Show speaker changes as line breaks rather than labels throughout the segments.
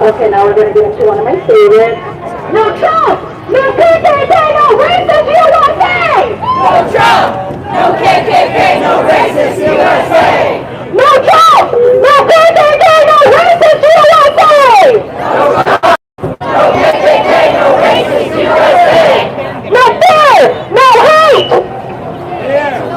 Okay, now we're going to get into one of my favorites. No Trump! No KKK! No racist USA!
No Trump! No KKK! No racist USA!
No Trump! No KKK! No racist USA!
No Trump! No KKK! No racist USA!
No fear! No hate!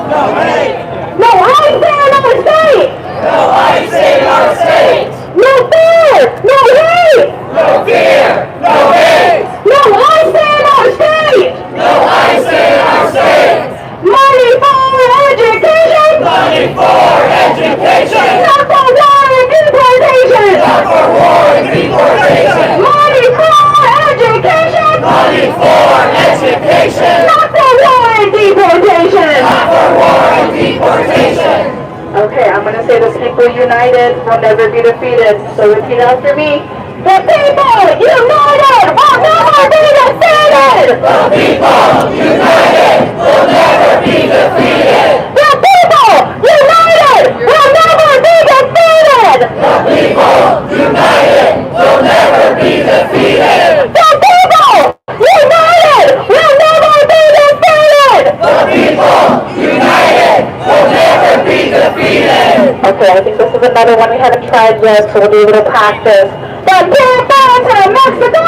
No hate!
No ICE in our state!
No ICE in our state!
No fear! No hate!
No fear! No hate!
No ICE in our state!
No ICE in our state!
Money for education!
Money for education!
Not for war and deportation!
Not for war and deportation!
Money for education!
Money for education!
Not for war and deportation!
Not for war and deportation!
Okay, I'm going to say the people united will never be defeated. So repeat after me. The people united will never be defeated!
The people united will never be defeated!
The people united will never be defeated!
The people united will never be defeated!
The people united will never be defeated!
The people united will never be defeated!
Okay, I think this is another one we haven't tried yet, so we'll do a little practice. From Tampa to Mexico!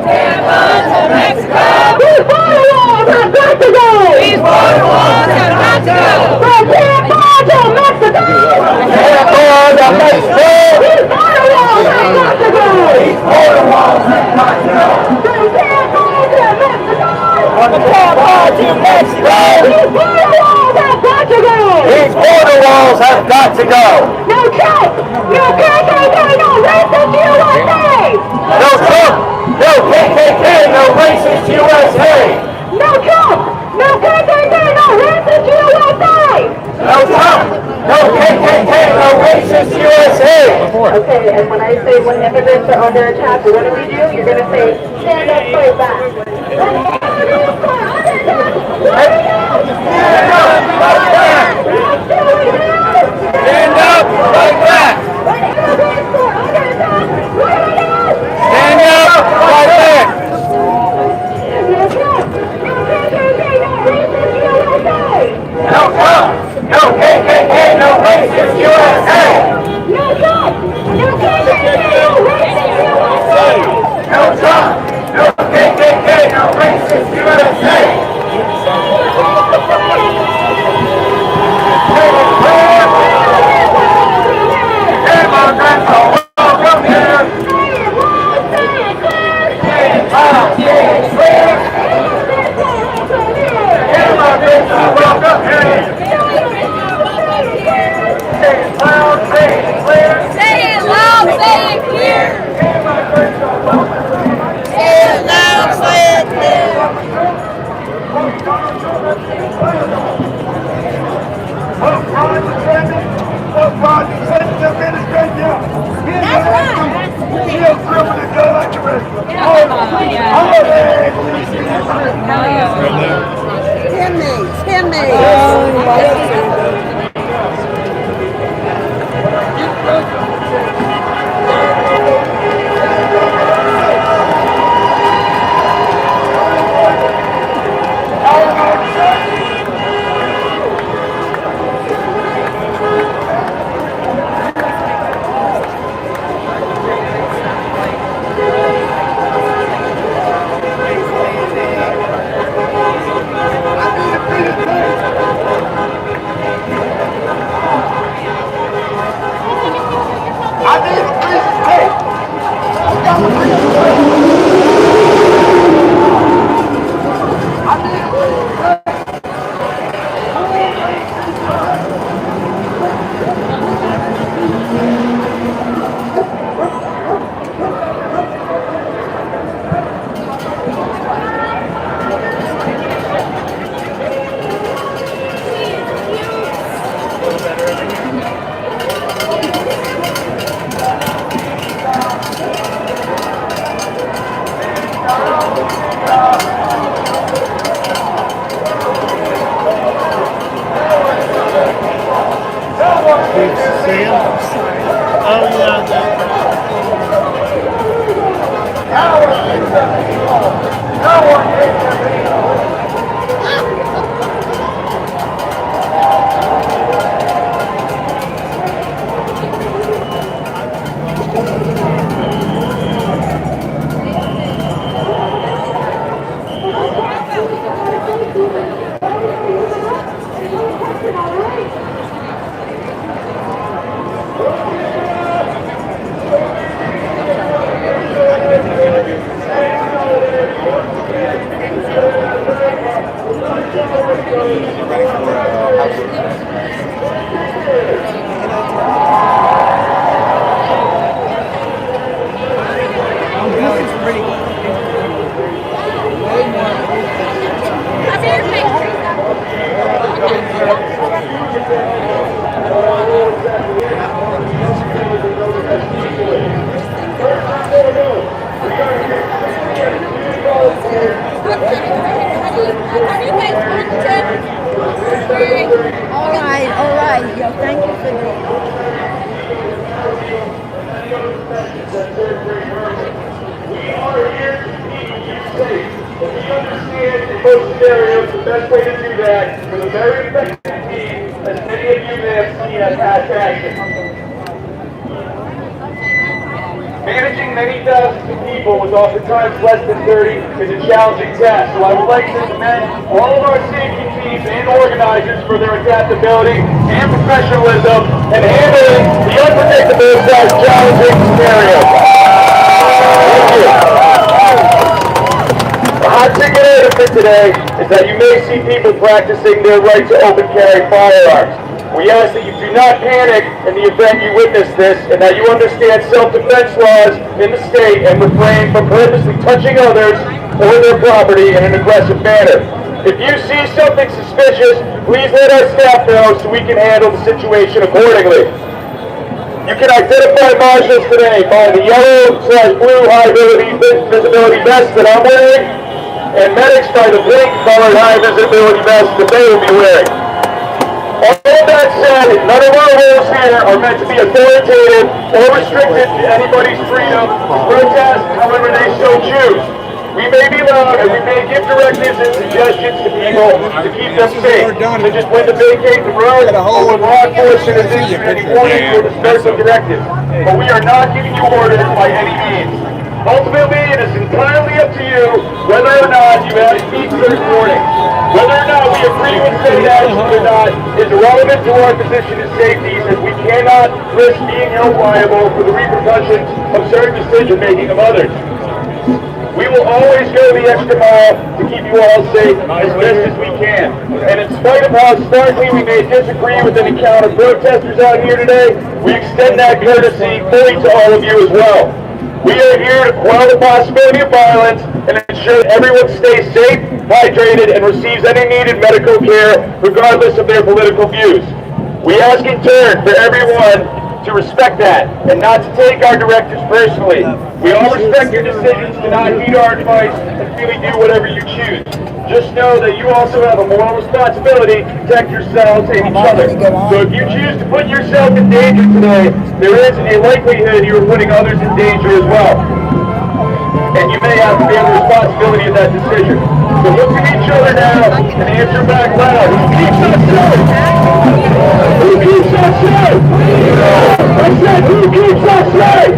Tampa to Mexico!
These border walls have got to go!
These border walls have got to go!
From Tampa to Mexico!
Tampa to Mexico!
These border walls have got to go!
These border walls have got to go!
From Tampa to Mexico!
From Tampa to Mexico!
These border walls have got to go!
These border walls have got to go!
No Trump! No KKK! No
no racist USA!
No Trump! No KKK! No racist USA!
No Trump! No KKK! No racist USA!
Okay, and when I say when immigrants are under attack, what do we do? You're going to say, stand up, fight back.
Stand up, fight back! Stand up, fight back! No Trump! No KKK! No racist USA!
No Trump! No KKK! No racist USA!
No Trump! No KKK! No racist USA! Immigrants are welcome here! Immigrants are welcome here! Say it loud, say it clear!
Say it loud, say it clear.
Immigrants are welcome here!
Say it loud, say it clear. That's all right. Yo, thank you for that.
Most scenarios, the best way to do that with a very effective team, as many of you may have seen as past action. Managing many thousands of people with oftentimes less than 30 is a challenging task, so I would like to commend all of our safety teams and organizers for their adaptability and professionalism in handling the unpredictable slash challenging scenarios. Thank you. The hot ticket item for today is that you may see people practicing their right to open carry firearms. We ask that you do not panic in the event you witness this, and that you understand self-defense laws in the state and refrain from purposely touching others or their property in an aggressive manner. If you see something suspicious, please let our staff know so we can handle the situation accordingly. You can identify marshals today by the yellow/blue high-visibility vest that I'm wearing, and medics by the pink-colored high-visibility vest that they will be wearing. All that said, none of our rules here are meant to be authoritative or restricted to anybody's freedom to protest however they so choose. We may be loud and we may give directives and suggestions to people to keep them safe, such as when to vacate the road or when law enforcement is issuing any warnings or dispersal directives. But we are not giving you orders by any means. Ultimately, it is entirely up to you whether or not you have heed certain warnings. Whether or not we agree with state action or not is irrelevant to our position in safety, as we cannot risk being held liable for the repercussions of certain decision-making of others. We will always go the extra mile to keep you all safe as best as we can. And in spite of how starkly we may disagree with any count of protesters out here today, we extend that courtesy fully to all of you as well. We are here to quell the possibility of violence and ensure that everyone stays safe, hydrated, and receives any needed medical care regardless of their political views. We ask in turn for everyone to respect that and not to take our directives personally. We all respect your decisions to not heed our advice and freely do whatever you choose. Just know that you also have a moral responsibility to protect yourselves and each other. So if you choose to put yourself in danger today, there is a likelihood you are putting others in danger as well. And you may have to bear the responsibility of that decision. So look at each other now and answer back loud. Who keeps us safe? Who keeps us safe? I said, who keeps us safe?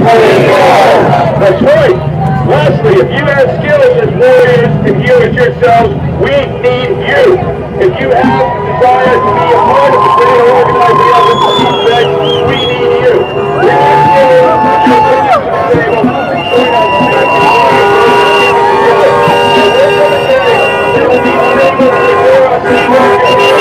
That's right. Lastly, if you have skills as warriors and healers yourselves, we need you. If you have the desire to be a part of the greater organizing effort to keep safe, we need you. Bring your skills, your opinions to the table, and join us in making the together. And this is the day there will be unable to ignore us any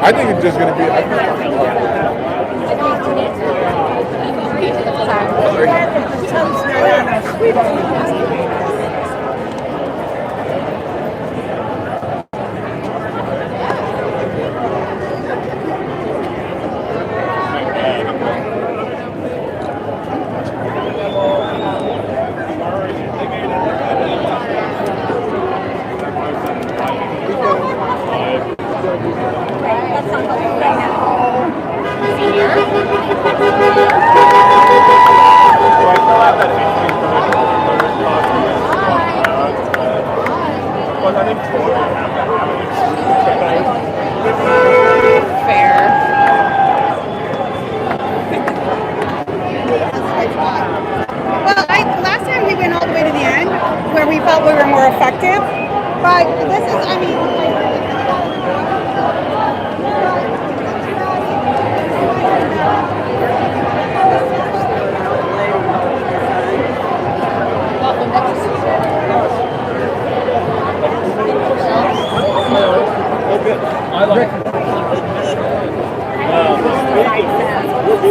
I think it's just going to be...
Well, last time we went all the way to the end, where we felt we were more effective. But this is, I mean,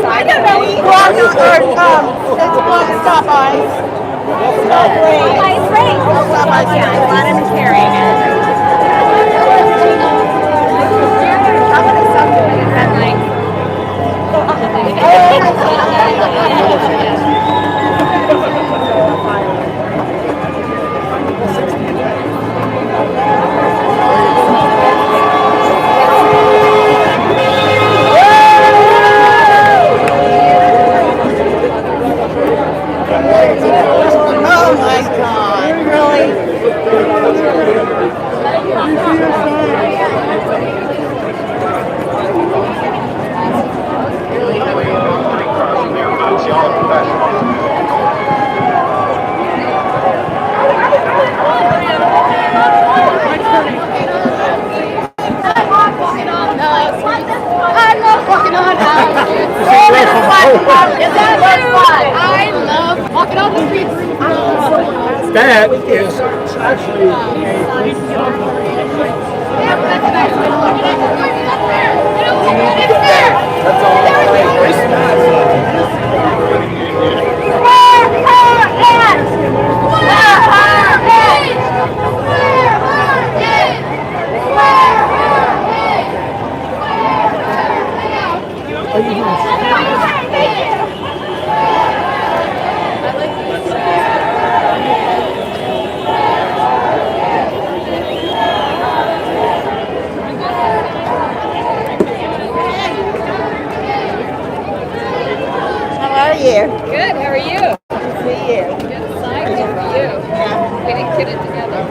I don't know. It's stop eyes. Stop race.
Ice race.
Stop eyes.
Yeah, I let him carry it.
Oh my God! Really?
I love walking on houses. Is that fun? I love walking on the streets.
That is actually that's
How are you?
Good, how are you?
Good to see you.
Good, excited for you. We didn't get it together.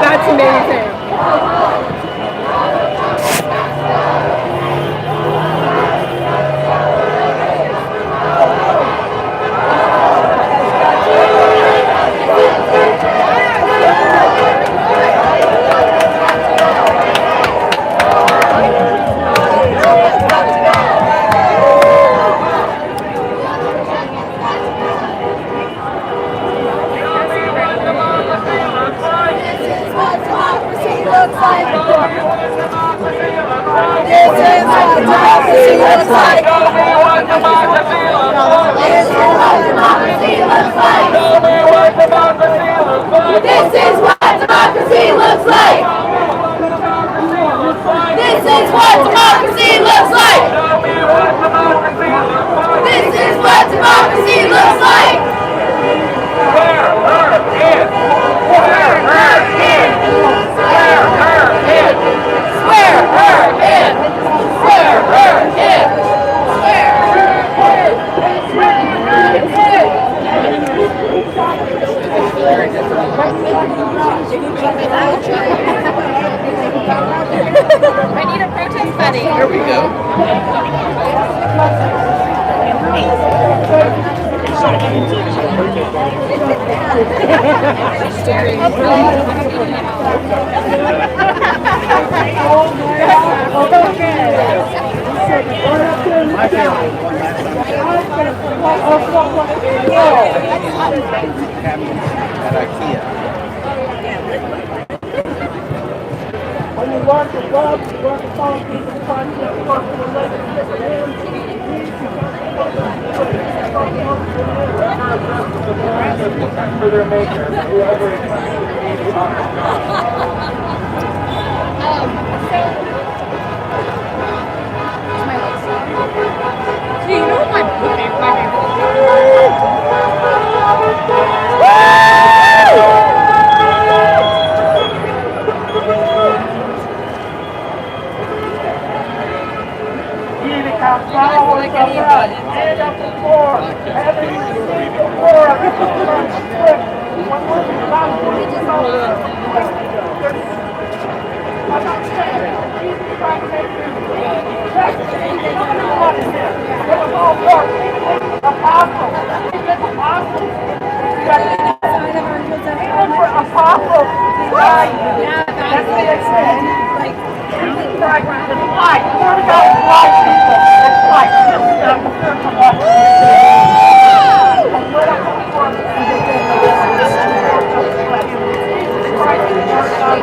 That's amazing.
This is what democracy looks like. This is what democracy looks like. This is what democracy looks like.
Swear her in. Swear her in. Swear her in.
Swear her in. Swear her in.
I need a protest buddy.
There we go. My family won last time. At IKEA.
When you learn to love, you learn to follow people's content, you learn to relationship with him.
For their maker, whoever is
Do you know my
Ye become followers of God. Stand up before. Having received the word of the Spirit. When we're about to I'm not saying Jesus Christ made you. That's the thing that you want in there. It was all work. Apostles. Apostles. Even for apostles, right? That's what they said. Jesus Christ is light. The word of God is light, people. It's light. It's not the spiritual light. And what I'm looking for is Jesus Christ is the word of God.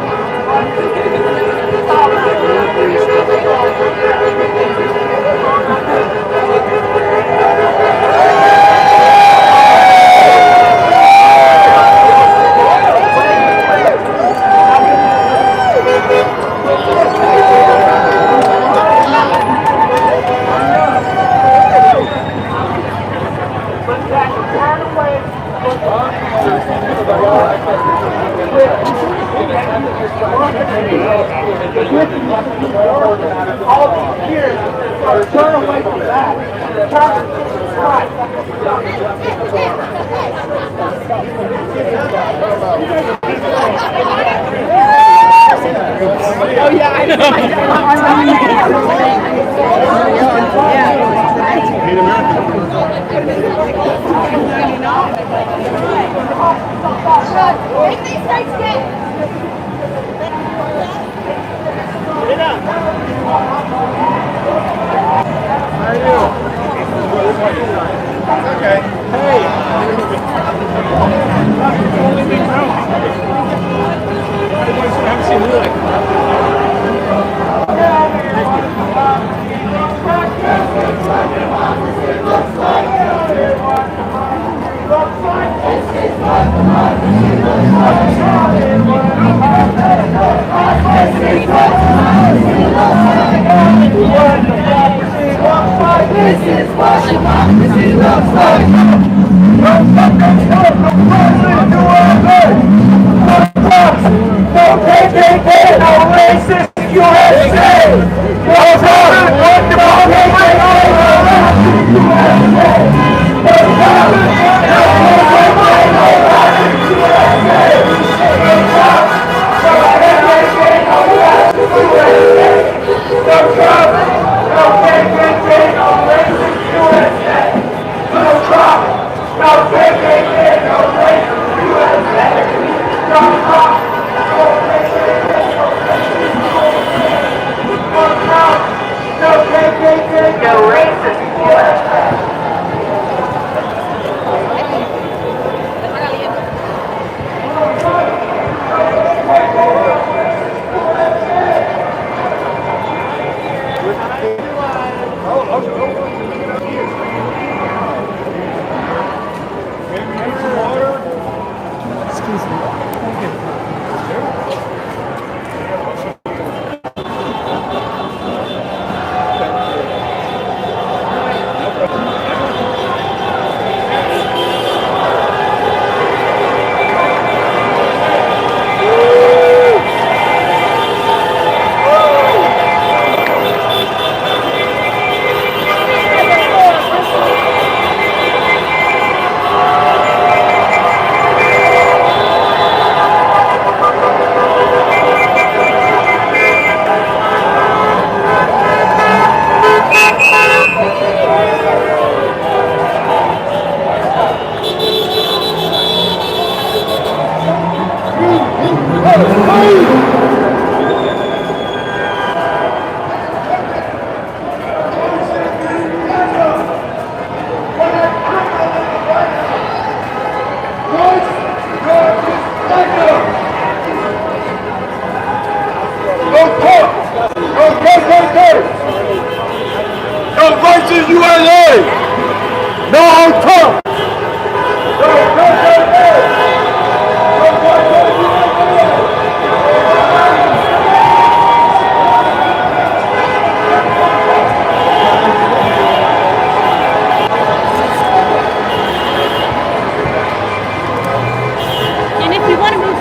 All these years, turn away from that. Turn to Jesus Christ.
Oh yeah, I know.
Okay. Hey. Haven't seen Lily.
This is what democracy looks like. No fucking stuff, no president, no other. No drugs, no KKK, no racist USA. No drugs, no KKK, no racist USA. No drugs, no KKK, no racist USA. No drugs, no KKK, no racist USA. No drugs, no KKK, no racist USA. No drugs, no KKK, no racist USA. No drugs, no KKK, no racist USA. No drugs, no KKK, no racist USA.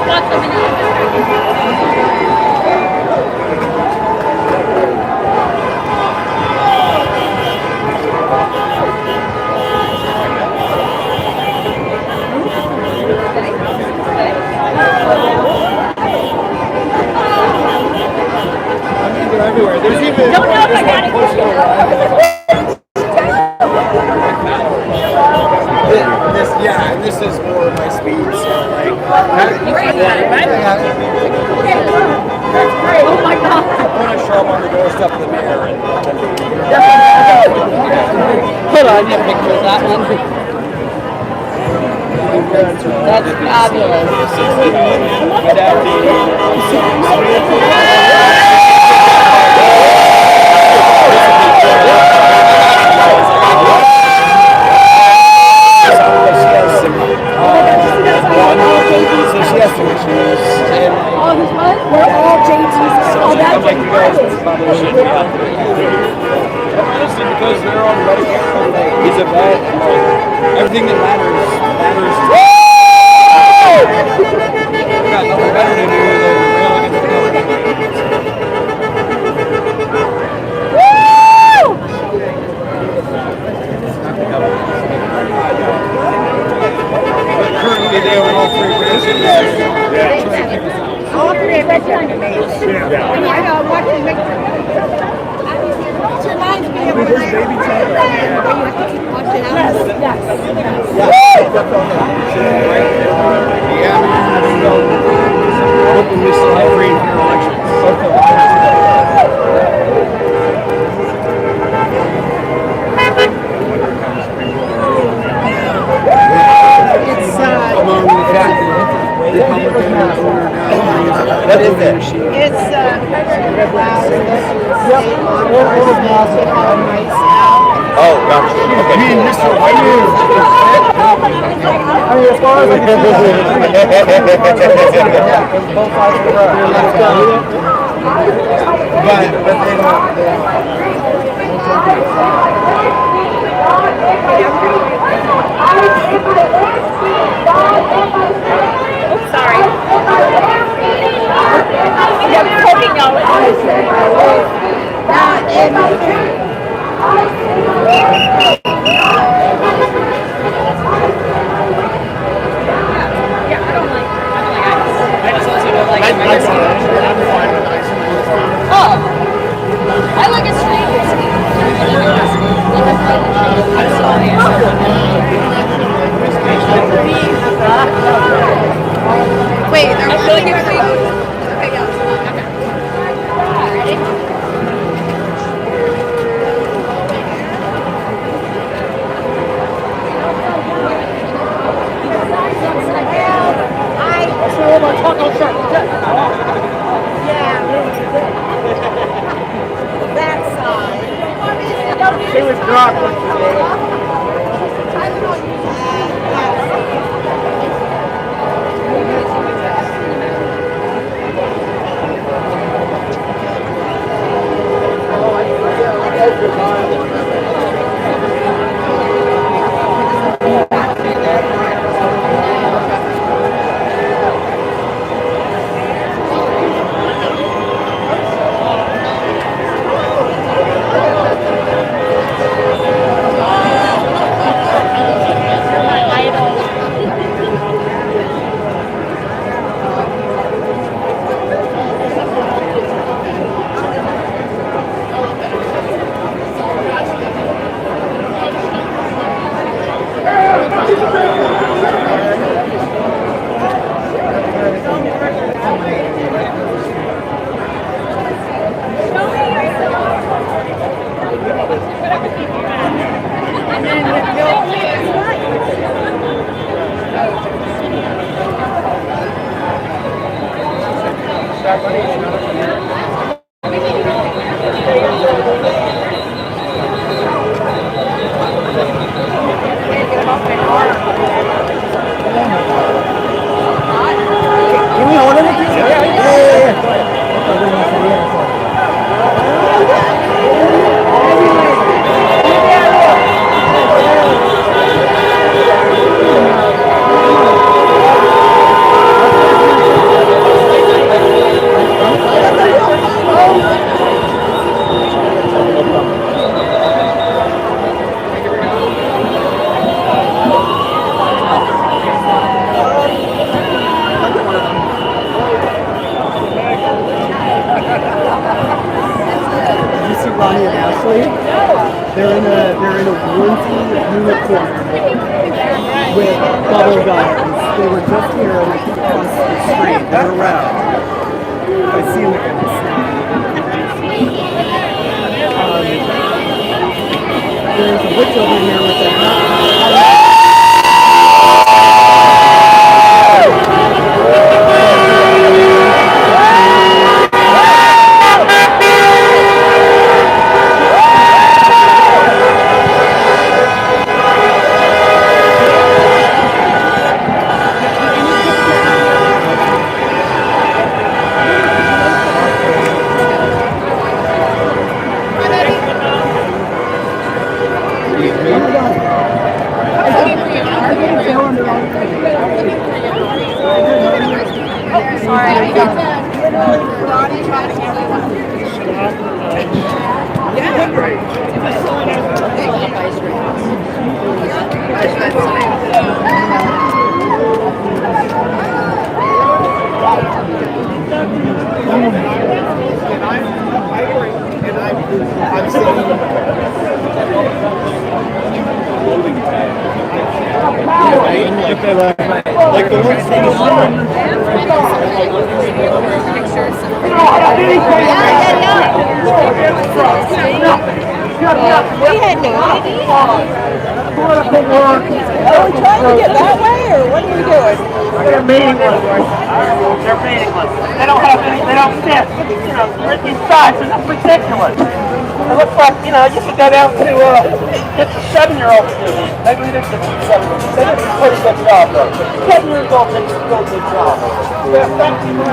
want them in
They're everywhere. There's even
don't know if I got it.
and this is more my speed. So like,
You guys got it, right? Oh my God.
I want to show up on the doorstep of the mayor.
Hold on, I need a picture of that one. That's fabulous.
So she has some issues.
Oh, who's what? We're all JT's. Oh, that's
Like you guys probably should be out there. Honestly, because they're on Medicare, he's a vet, and like everything that matters. We got nothing better to do than rail against the government. But currently, they own all three branches.
All three of us are amazed. I know, watching make it reminds me of when I watching out.
Yeah, hoping we still have free and fair elections.
What is it?
It's
Oh, gotcha. Okay.
Me and Mr. White.
I mean, as far as I can see, both sides of the road.
But
Oops, sorry. I'm poking y'all with Yeah, I don't like ice. I just also don't like ice. Oh, I like it sweet. I saw the answer.
bubble gums. They were just here and I came across the street. They're around. I see them again. There's a witch over here with a hat.
Like the ones from the summer.
We had no idea. Are we trying to get that way, or what are we doing?
They're meaningless. They're meaningless. They don't have any, they don't fit. You know, these sides are just ridiculous. It looks like, you know, you could go down to get the 7-year-old to do this. Maybe we didn't get the 7-year-old. They did a pretty good job, though. 10 years old did a really good job. Yeah, thank you very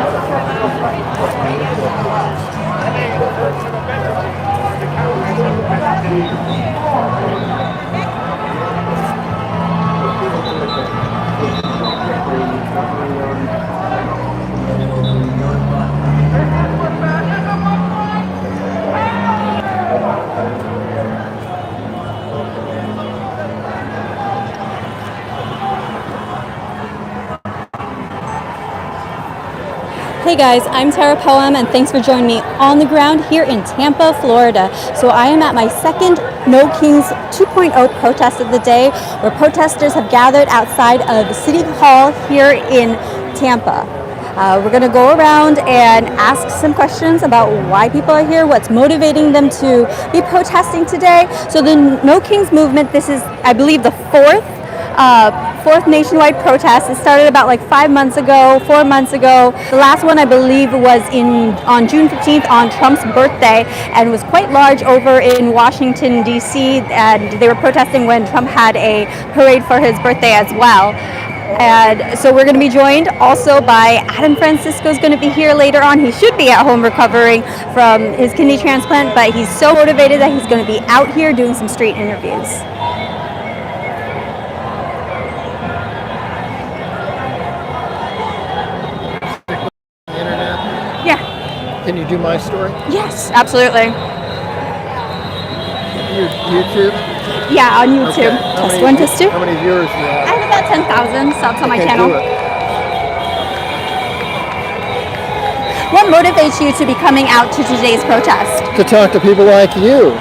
Hey guys, I'm Tara PoAm and thanks for joining me on the ground here in Tampa, Florida. So I am at my second No Kings 2.0 protest of the day, where protesters have gathered outside of City Hall here in Tampa. We're going to go around and ask some questions about why people are here, what's motivating them to be protesting today. So the No Kings movement, this is, I believe, the fourth nationwide protest. It started about like 4 months ago. The last one, I believe, was on June 15th on Trump's birthday, and was quite large over in Washington, D.C., and they were protesting when Trump had a parade for his birthday as well. And so we're going to be joined also by Adam Francisco's going to be here later on. He should be at home recovering from his kidney transplant, but he's so motivated that he's going to be out here doing some street interviews.
Can you do my story?
Yes, absolutely.
YouTube?
Yeah, on YouTube.
Okay.
Test one, test two.
How many viewers do you have?
I have about 10,000 subs on my channel.
Do it.
What motivates you to be coming out to today's protest?
To talk to people like you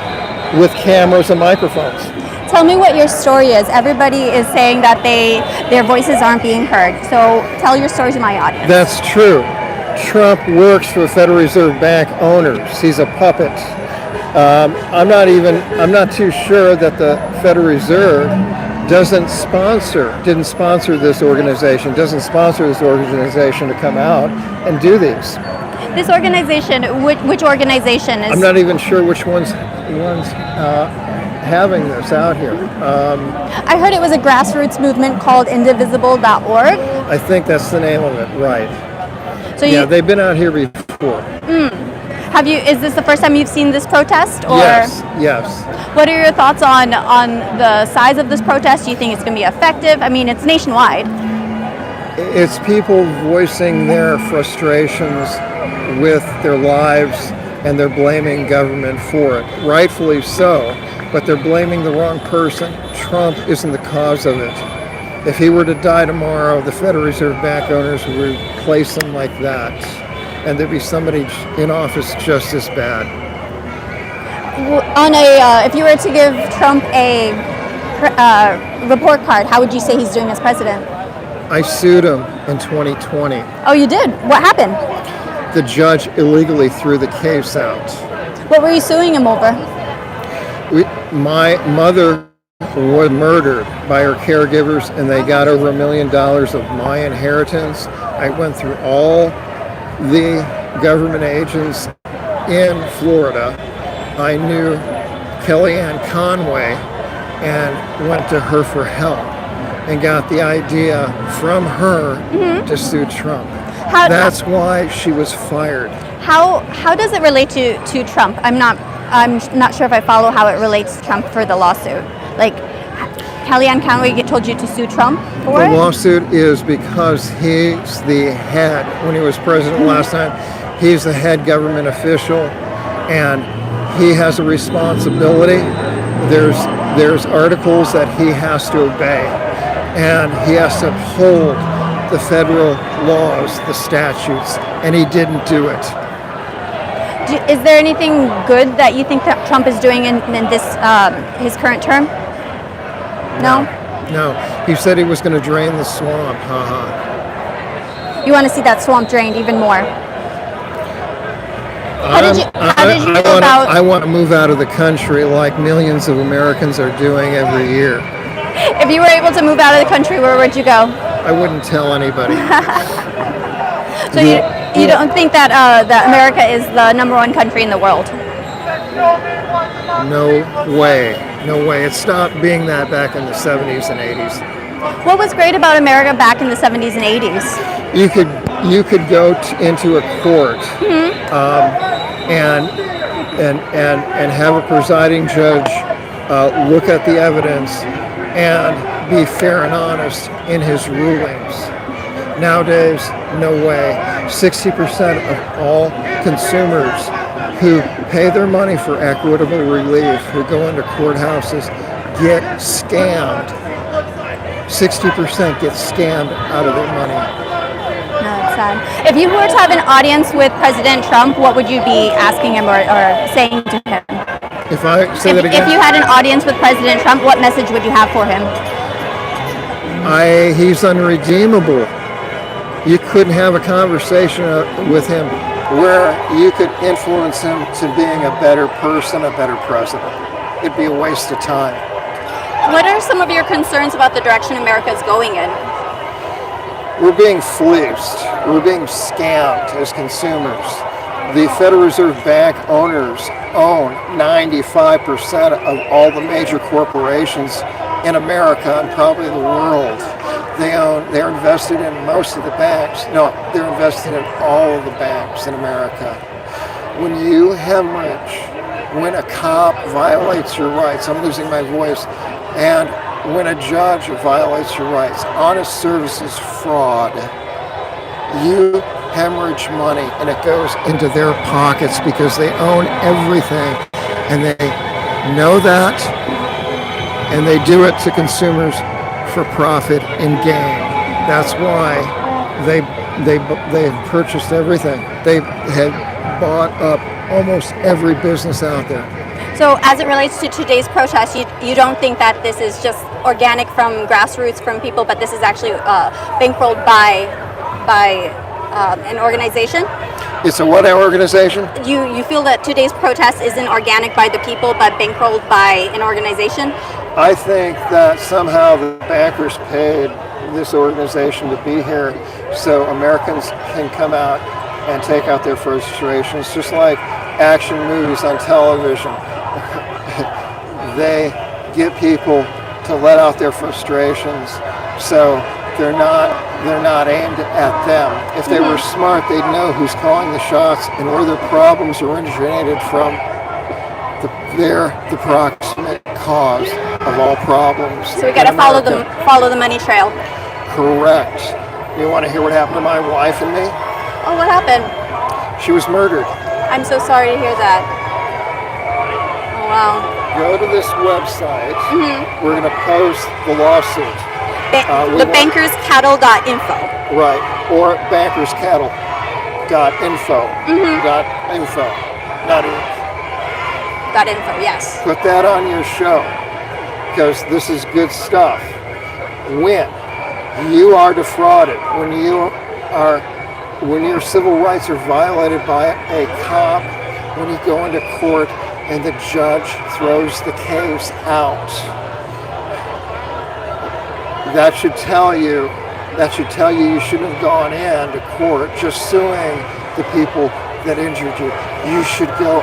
with cameras and microphones.
Tell me what your story is. Everybody is saying that their voices aren't being heard. So tell your story to my audience.
That's true. Trump works for Federal Reserve Bank owners. He's a puppet. I'm not too sure that the Federal Reserve didn't sponsor this organization to come out and do these.
This organization, which organization is?
I'm not even sure which one's having this out here.
I heard it was a grassroots movement called indivisible.org.
I think that's the name of it, right.
So
yeah, they've been out here before.
Is this the first time you've seen this protest? Or?
Yes.
What are your thoughts on the size of this protest? Do you think it's going to be effective? I mean, it's nationwide.
It's people voicing their frustrations with their lives, and they're blaming government for it. Rightfully so, but they're blaming the wrong person. Trump isn't the cause of it. If he were to die tomorrow, the Federal Reserve Bank owners would replace him like that, and there'd be somebody in office just as bad.
If you were to give Trump a report card, how would you say he's doing as president?
I sued him in 2020.
Oh, you did? What happened?
The judge illegally threw the case out.
What were you suing him over?
My mother was murdered by her caregivers, and they got over $1 million of my inheritance. I went through all the government agents in Florida. I knew Kellyanne Conway and went to her for help and got the idea from her to sue Trump. That's why she was fired.
How does it relate to Trump? I'm not sure if I follow how it relates to Trump for the lawsuit. Like, Kellyanne Conway told you to sue Trump for it?
The lawsuit is because he's the head. When he was president last time, he's the head government official, and he has a responsibility. There's articles that he has to obey, and he has to uphold the federal laws, the statutes, and he didn't do it.
Is there anything good that you think that Trump is doing in this his current term? No?
No. He said he was going to drain the swamp.
You want to see that swamp drained even more? How did you feel about...
I want to move out of the country like millions of Americans are doing every year.
If you were able to move out of the country, where would you go?
I wouldn't tell anybody.
So you don't think that that America is the #1 country in the world?
No way. No way. It stopped being that back in the 70s and 80s.
What was great about America back in the 70s and 80s?
You could go into a court and have a presiding judge look at the evidence and be fair and honest in his rulings. Nowadays, no way. 60% of all consumers who pay their money for equitable relief, who go into courthouses, get scammed. 60% get scammed out of their money.
No, it's sad. If you were to have an audience with President Trump, what would you be asking him or saying to him?
If I say that again?
If you had an audience with President Trump, what message would you have for him?
He's unredeemable. You couldn't have a conversation with him where you could influence him to being a better person, a better president. It'd be a waste of time.
What are some of your concerns about the direction America is going in?
We're being fleeced. We're being scammed as consumers. The Federal Reserve Bank owners own 95% of all the major corporations in America and probably the world. They're invested in most of the banks. No, they're invested in all of the banks in America. When you hemorrhage, when a cop violates your rights, I'm losing my voice, and when a judge violates your rights, honest services fraud, you hemorrhage money and it goes into their pockets because they own everything, and they know that, and they do it to consumers for profit and gain. That's why they've purchased everything. They have bought up almost every business out there.
So as it relates to today's protest, you don't think that this is just organic from grassroots from people, but this is actually bankrolled by an organization?
It's a what organization?
You feel that today's protest isn't organic by the people, but bankrolled by an organization?
I think that somehow the bankers paid this organization to be here so Americans can come out and take out their frustrations, just like action movies on television. They get people to let out their frustrations, so they're not aimed at them. If they were smart, they'd know who's calling the shots and where their problems originated from. They're the proximate cause of all problems.
So we got to follow the money trail.
Correct. You want to hear what happened to my wife and me?
Oh, what happened?
She was murdered.
I'm so sorry to hear that. Oh, wow.
Go to this website. We're going to post the lawsuit.
Bankerscattle.info.
Right, or bankerscattle.info. .info, not .inc.
.info, yes.
Put that on your show. because this is good stuff. When you are defrauded, when your civil rights are violated by a cop, when you go into court and the judge throws the case out, that should tell you you shouldn't have gone into court just suing the people that injured you. You should go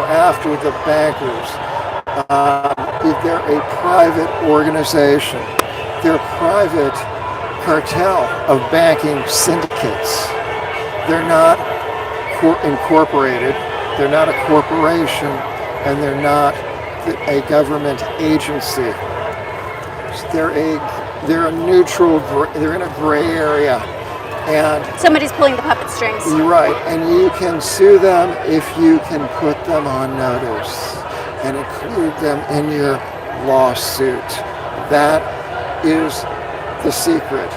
after the bankers. They're a private organization. They're a private cartel of banking syndicates. They're not incorporated. They're not a corporation, and they're not a government agency. They're a neutral. They're in a gray area, and
Somebody's pulling the puppet strings.
you're right. And you can sue them if you can put them on notice and include them in your lawsuit. That is the secret.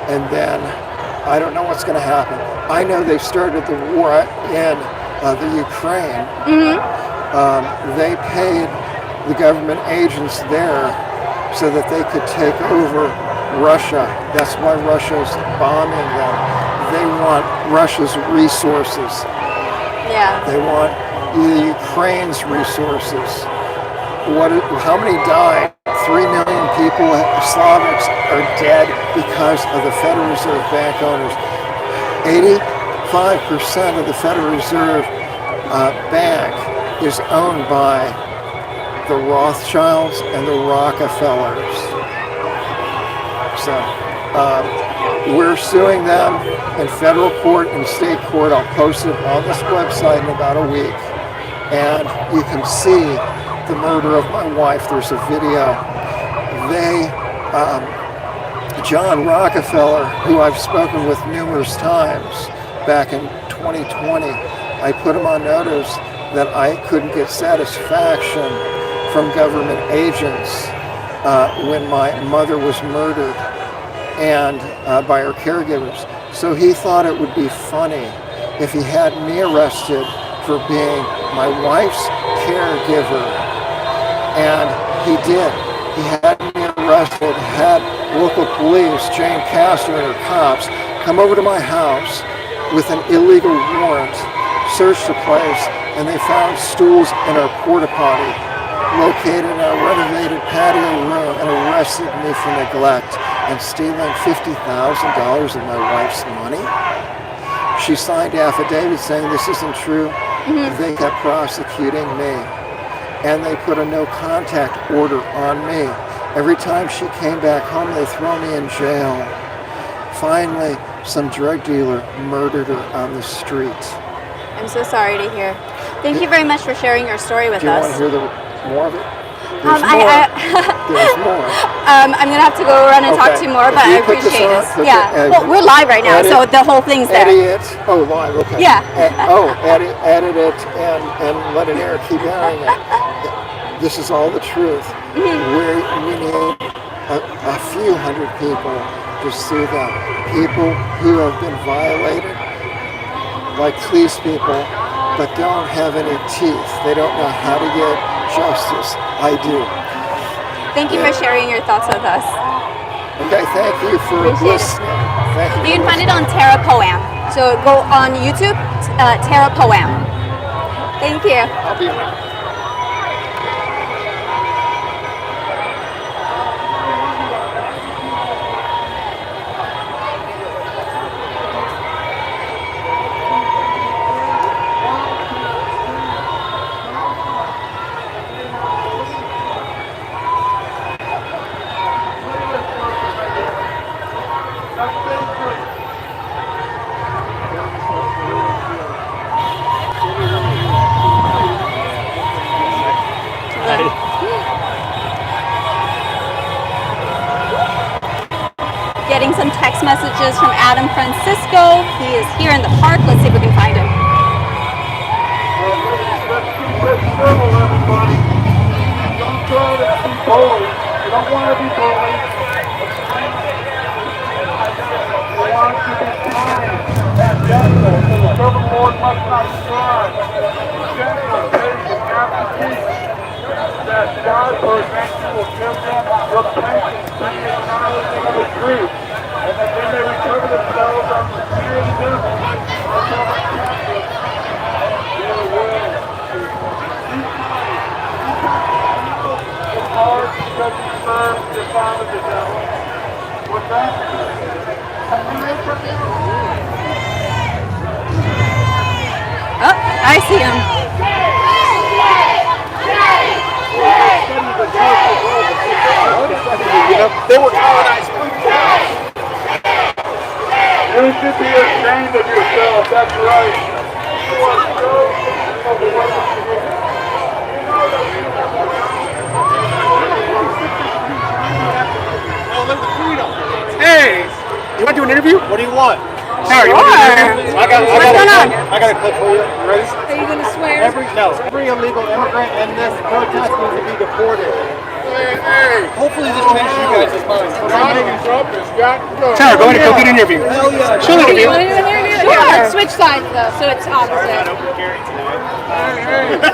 And then I don't know what's going to happen. I know they started the war in the Ukraine. They paid the government agents there so that they could take over Russia. That's why Russia's bombing them. They want Russia's resources.
Yeah.
They want Ukraine's resources. How many died? 3 million people, Slavics, are dead because of the Federal Reserve Bank owners. 85% of the Federal Reserve Bank is owned by the Rothschilds and the Rockefellers. So we're suing them in federal court and state court. I'll post it on this website in about a week. And you can see the murder of my wife. There's a video. John Rockefeller, who I've spoken with numerous times back in 2020, I put him on notice that I couldn't get satisfaction from government agents when my mother was murdered and by her caregivers. So he thought it would be funny if he had me arrested for being my wife's caregiver. And he did. He had me arrested, had local police, Jane Castor and her cops, come over to my house with an illegal warrant, searched the place, and they found stools in our porta potty located in our renovated patio room and arrested me for neglect and stealing $50,000 of my wife's money. She signed affidavits saying this isn't true. They kept prosecuting me. And they put a no contact order on me. Every time she came back home, they throw me in jail. Finally, some drug dealer murdered her on the street.
I'm so sorry to hear. Thank you very much for sharing your story with
Do you
us.
want to hear more of it? There's more. There's more.
I'm going to have to go around and talk to you more, but I appreciate it. Yeah. Well, we're live right now, so the whole thing's there.
Edit it. Oh, live. Okay.
Yeah.
Edit it and let it air. Keep airing it. This is all the truth. We need a few hundred people to sue them. People who have been violated, like police people, but don't have any teeth. They don't know how to get justice. I do.
Thank you for sharing your thoughts with us.
Okay, thank you for listening. Thank you.
You can find it on Tara PoAm. So go on YouTube, Tara PoAm. Thank you.
I'll be around.
Getting some text messages from Adam Francisco. He is here in the park. Let's see if we can find him.
Let's civil, everybody. Don't try to be bullied. You don't want to be bullied. You want to be kind and gentle. The servant Lord must not strive. Gentle, patient, application that God will give them the pension and the acknowledgement of the truth, and that when they recover themselves on the fear of the devil, are held captive, their will is it's hard because he serves the God of the devil. What's that?
Oh, I see him.
They were colonized. You should be ashamed of yourself, that's right. You are so overwhelmed.
Hey, you want to do an interview? What do you want? Tara, you want to do an interview?
What's going on?
I got a clip for you. You ready?
Are you gonna swear?
Every illegal immigrant in this protest needs to be deported. Hopefully this changes you guys' minds. Tara, go ahead and go get an interview. She'll interview.
Sure. Let's switch sides though, so it's opposite.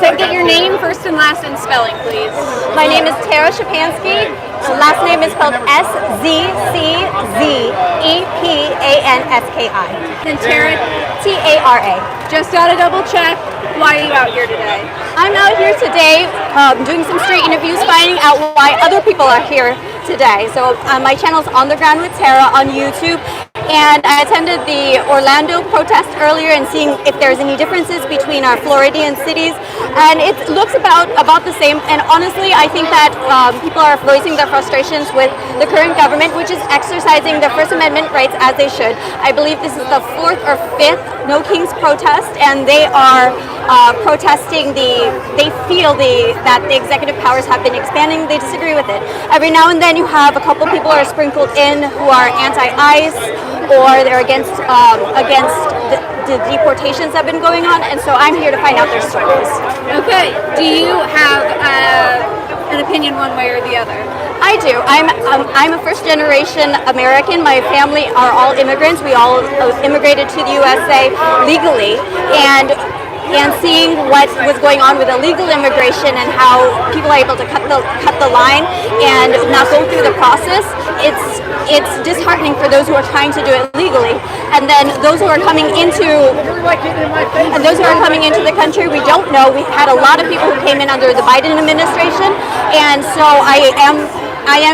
So get your name, first and last, and spelling, please.
My name is Tara Shapansky. The last name is spelled SZZEPANSKI.
And Tara,
Tara.
just gotta double check. Why are you out here today?
I'm out here today doing some street interviews, finding out why other people are here today. So my channel's On the Ground with Tara on YouTube. And I attended the Orlando protest earlier and seeing if there's any differences between our Floridian cities. And it looks about the same. And honestly, I think that people are voicing their frustrations with the current government, which is exercising their First Amendment rights as they should. I believe this is the 4th or 5th No Kings protest, and they are protesting they feel that the executive powers have been expanding. They disagree with it. Every now and then you have a couple people are sprinkled in who are anti-ICE, or they're against the deportations that have been going on, and so I'm here to find out their stories.
Okay. Do you have an opinion one way or the other?
I do. I'm a first-generation American. My family are all immigrants. We all immigrated to the USA legally, and seeing what was going on with illegal immigration and how people are able to cut the line and not go through the process, it's disheartening for those who are trying to do it legally. And then those who are coming into the country, we don't know. We had a lot of people who came in under the Biden administration, and so I am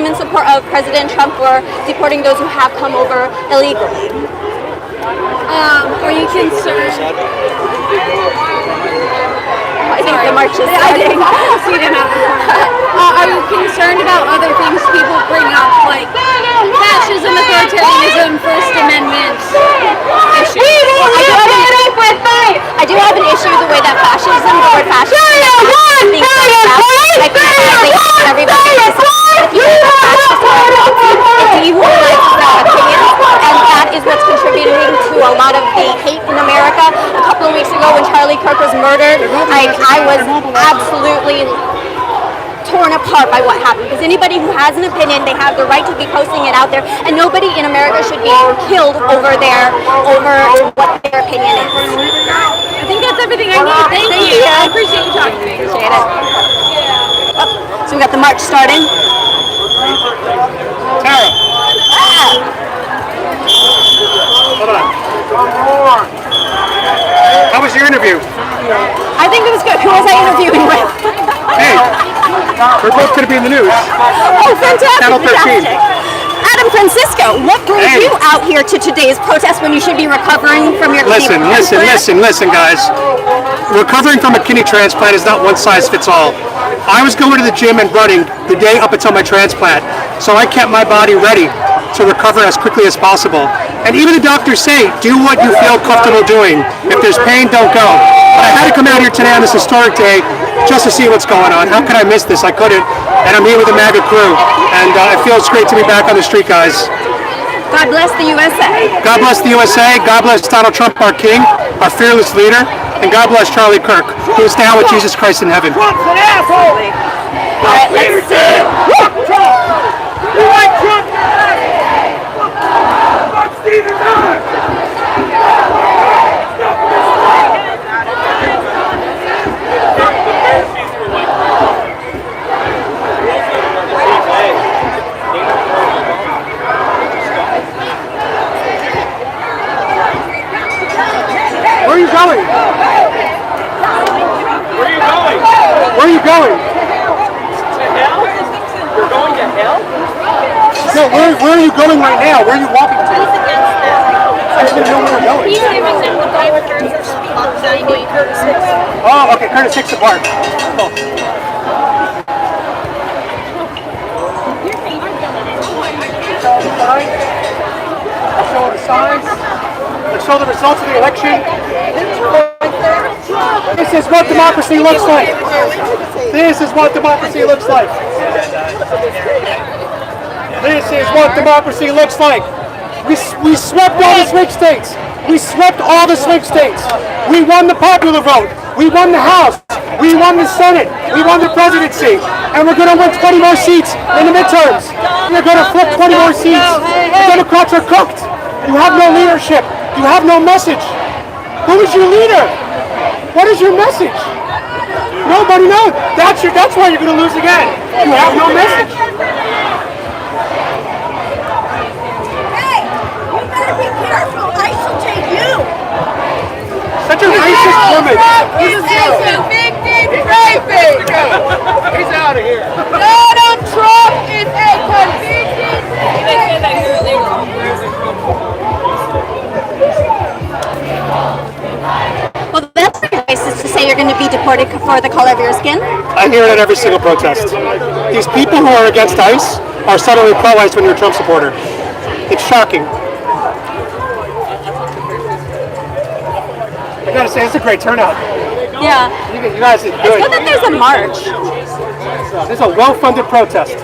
in support of President Trump for deporting those who have come over illegally.
Are you concerned?
I think the march is starting.
Are you concerned about other things people bring up, like fascism, authoritarianism, First Amendment issues?
I do have an issue with the way that fascism, the word fascism, I think everybody is dehumanizes our opinions, and that is what's contributing to a lot of the hate in America. A couple of weeks ago when Charlie Kirk was murdered, I was absolutely torn apart by what happened, because anybody who has an opinion, they have the right to be posting it out there, and nobody in America should be killed over what their opinion is.
I think that's everything I need. Thank you. I appreciate you talking to me.
Appreciate it. So we got the march starting.
Tara. Hold on. How was your interview?
I think it was good. Who was I interviewing with?
Hey, we're both going to be in the news.
Oh, fantastic.
Channel 13.
Fantastic. Adam Francisco, what brings you out here to today's protest when you should be recovering from your
Listen, guys. Recovering from a kidney transplant is not one size fits all. I was going to the gym and running the day up until my transplant, so I kept my body ready to recover as quickly as possible. And even the doctors say, do what you feel comfortable doing. If there's pain, don't go. But I had to come out here today on this historic day just to see what's going on. How could I miss this? I couldn't. And I'm here with the MAGA crew. And it feels great to be back on the street, guys.
God bless the USA.
God bless the USA. God bless Donald Trump, our king, our fearless leader. And God bless Charlie Kirk, who is down with Jesus Christ in heaven.
Trump's an asshole!
All right, let's see.
Trump! You like Trump? Fuck Stephen Miller!
where are you going right now? Where are you walking to? I just didn't know where we're going.
He's giving them the papers.
Oh, okay, Curtis 6 apart. Cool. Let's show the signs. Let's show the results of the election. This is what democracy looks like. This is what democracy looks like. This is what democracy looks like. We swept all the swing states. We swept all the swing states. We won the popular vote. We won the House. We won the Senate. We won the presidency. And we're going to win 20 more seats in the midterms. We're going to flip 20 more seats. The Democrats are cooked. You have no leadership. You have no message. Who is your leader? What is your message? Nobody knows. That's why you're going to lose again. You have no message.
Hey, you better be careful. I shall take you.
Such a racist woman.
He's a convicted rapist.
He's out of here.
Donald Trump is a convicted rapist.
Well, that's very racist to say you're going to be deported for the color of your skin.
I hear it at every single protest. These people who are against ICE are suddenly pro-ICE when you're a Trump supporter. It's shocking. I gotta say, it's a great turnout.
Yeah.
You guys did
It's
good.
good that there's a march.
This is a well-funded protest.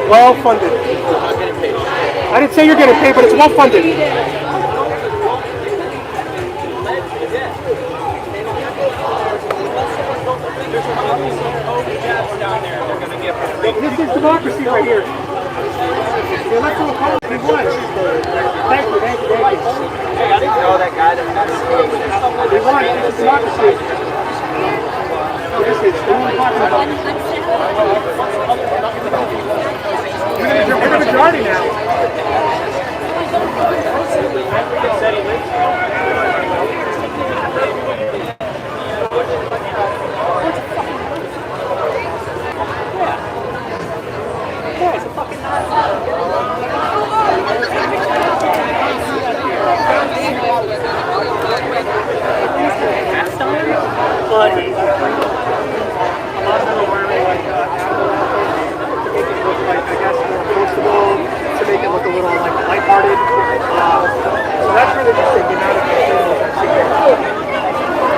Well-funded. I didn't say you're getting paid, but it's well-funded. This is democracy right here. The electoral college we won. Thank you.
Hey, I didn't know that guy that
We won. This is democracy. This is democracy. We're the majority now. To make it look a little like lighthearted. So that's really interesting. The amount of materials I've seen there.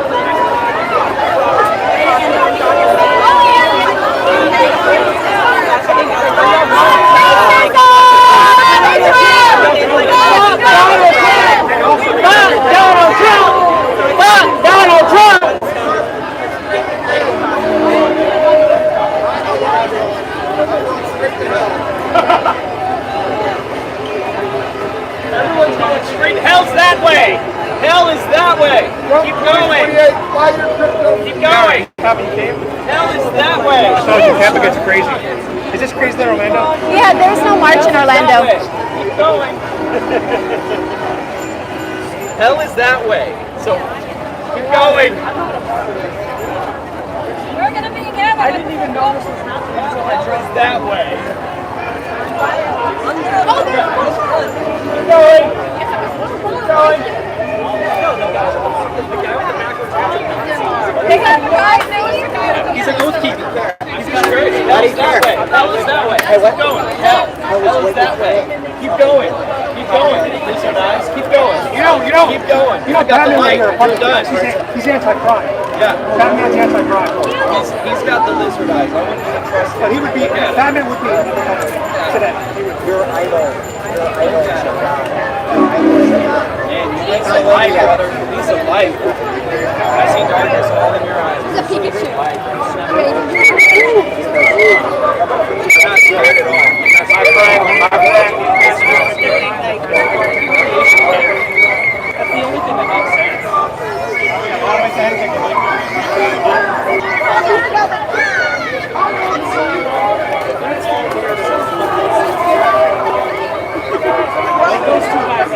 Everyone's going straight. Hell's that way. Hell is that way. Keep going. Keep going. Hell is that way.
So Tampa gets crazy. Is this crazy than Orlando?
Yeah, there's no march in Orlando.
Keep going. Hell is that way. So keep going.
We're gonna be together.
I didn't even know this was happening until I drove that way. Keep going. Keep going.
They got right there.
He's an oath keeping. He's got crazy. Hell is that way. Hell is that way. Keep going. Hell is that way. Keep going. Keep going. Lizard eyes. Keep going.
You know.
Keep going.
You know,
I got the
Batman
mic.
here.
We're done.
He's anti-crime.
Yeah.
Batman's anti-crime.
He's got the lizard eyes. I wouldn't even trust him.
But he would be. Batman would be today.
Your idol. Man, you lead some light, brother. You lead some light. I see darkness all in your eyes.
It's a Pikachu.
I'm not scared at all. My friend. That's the only thing that makes sense. Those two guys,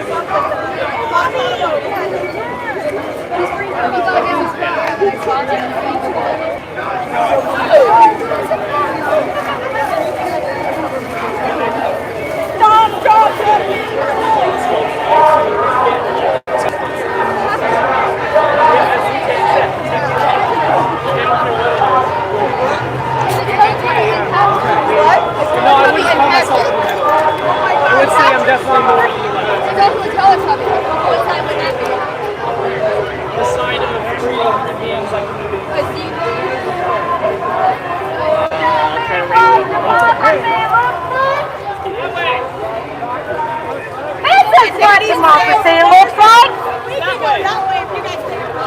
democracy looks like.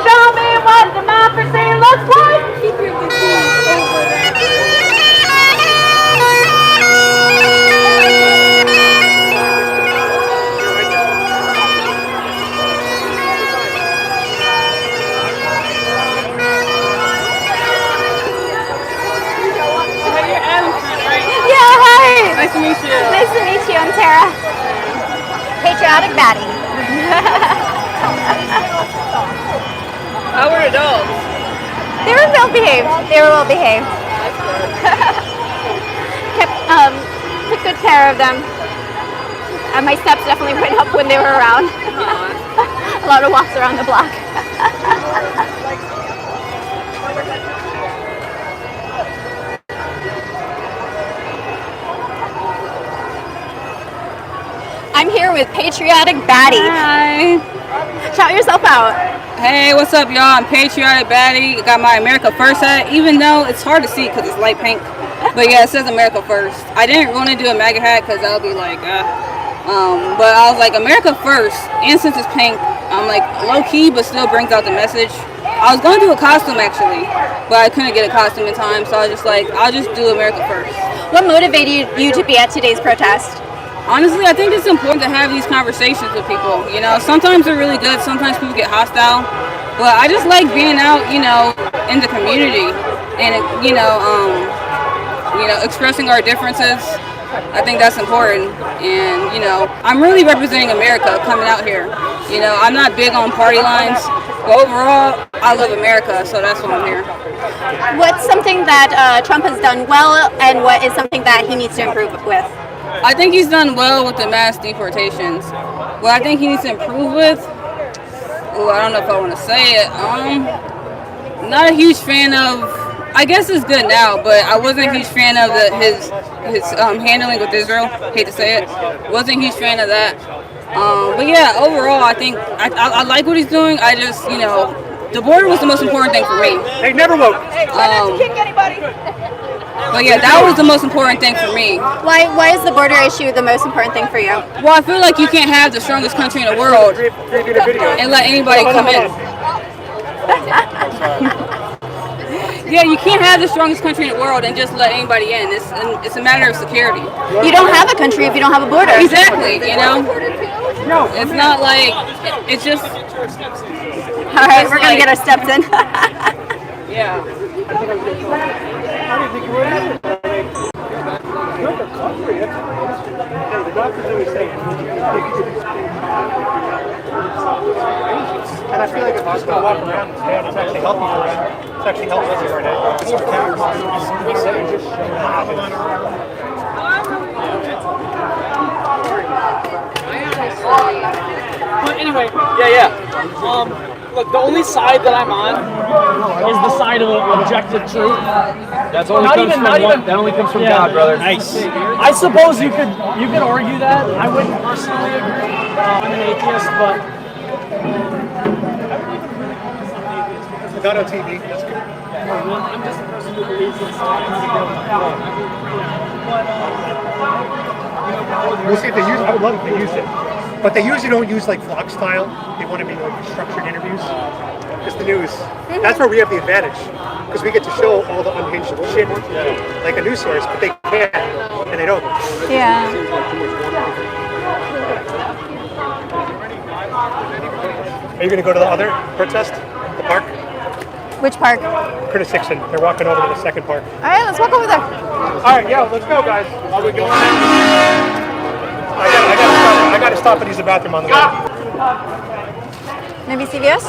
Show me what democracy looks like.
Yeah, hi.
Nice to meet you.
Nice to meet you. I'm Tara. Patriotic baddie.
How were adults?
They were well behaved. They were well behaved. Took good care of them. My steps definitely went up when they were around. A lot of walks around the block. I'm here with Patriotic Baddie.
Hi.
Shout yourself out.
Hey, what's up, y'all? I'm Patriotic Baddie. Got my America First hat, even though it's hard to see because it's light pink. But yeah, it says America First. I didn't want to do a MAGA hat because that would be like, but I was like, America First. And since it's pink, I'm like low key, but still brings out the message. I was going to do a costume actually, but I couldn't get a costume in time, so I was just like, I'll just do America First.
What motivated you to be at today's protest?
Honestly, I think it's important to have these conversations with people. You know, sometimes they're really good, sometimes people get hostile. But I just like being out, you know, in the community and, expressing our differences. I think that's important. And, you know, I'm really representing America coming out here. You know, I'm not big on party lines, but overall, I love America, so that's why I'm here.
What's something that Trump has done well, and what is something that he needs to improve with?
I think he's done well with the mass deportations. What I think he needs to improve with, I don't know if I want to say it. Not a huge fan of. I guess it's good now, but I wasn't a huge fan of his handling with Israel. Hate to say it, wasn't a huge fan of that. But yeah, overall, I think I like what he's doing. I just, you know, the border was the most important thing for me.
They never vote.
But yeah, that was the most important thing for me.
Why is the border issue the most important thing for you?
Well, I feel like you can't have the strongest country in the world and let anybody come in. Yeah, you can't have the strongest country in the world and just let anybody in. It's a matter of security.
You don't have a country if you don't have a border.
Exactly, you know? It's not like, it's just...
All right, we're going to get our steps in.
Yeah.
And I feel like if I was going to walk around, it's actually healthy for us. It's actually healthy for our day. It's our
But anyway, look, the only side that I'm on is the side of objective truth.
That only comes from God, brother.
Nice. I suppose you could argue that. I wouldn't personally agree. I'm an atheist, but
Not on TV. That's good.
I'm just a person who believes in science.
We'll see if they use it. I would love if they used it. But they usually don't use like vlog style. They want to be like structured interviews. Just the news. That's where we have the advantage. Because we get to show all the unhinged shit like a news source, but they can't. And they don't.
Yeah.
Are you going to go to the other protest? The park?
Which park?
Curtis Hickson. They're walking over to the second park.
All right, let's walk over there.
All right, yeah, let's go, guys. Are we going? I got to stop and use the bathroom on the way.
Maybe CVS?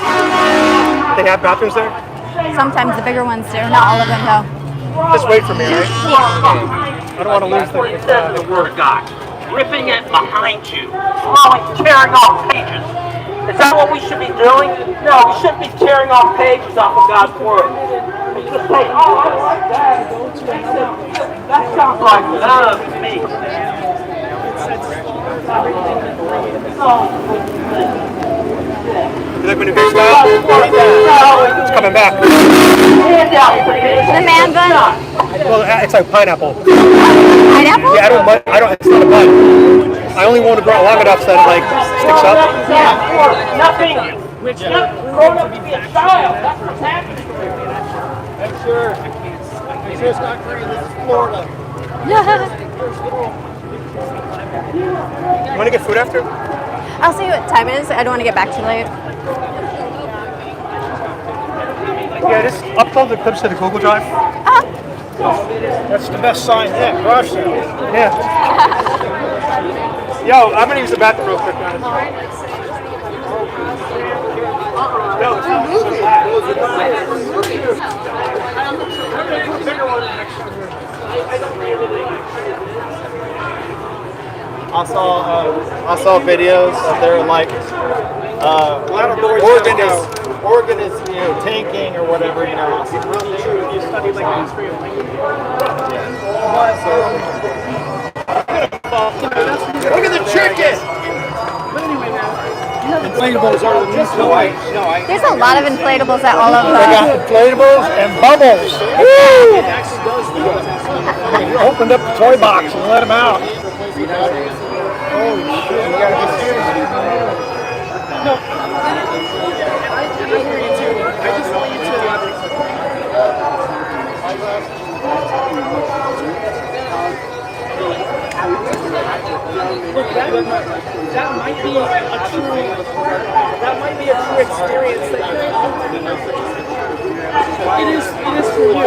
They have bathrooms there?
Sometimes the bigger ones do. Not all of them, though.
Just wait for me, right?
Yeah.
I don't want to lose the
Word of God. Ripping it behind you. Throwing, tearing off pages. Is that what we should be doing? No, we shouldn't be tearing off pages off of God's Word. We should say, oh, I like that. That sounds like love to me.
You like my new hairstyle? It's coming back.
The man bun.
Well, it's like pineapple.
Pineapple?
Yeah, I don't. It's not a bun.
I only want to grow it long enough so that it like sticks up.
Nothing. Which grown up to be a child. That's what's happening.
Make sure it's not green. This is Florida.
You want to get food after?
I'll see what time it is. I don't want to get back too late.
Yeah, just upload the clips to the Google Drive.
That's the best sign yet. Rush it.
Yeah. Yo, I'm gonna use the bathroom real quick, guys.
I saw videos of their like organ is tanking or whatever, you know.
You study like history of
Look at the chicken! Inflatables are the new toy.
There's a lot of inflatables at all of
They got
them.
inflatables and bubbles. Woo! You opened up the toy box and let them out. Oh shit, you gotta be serious.
Look, that might be a true experience that it is for you.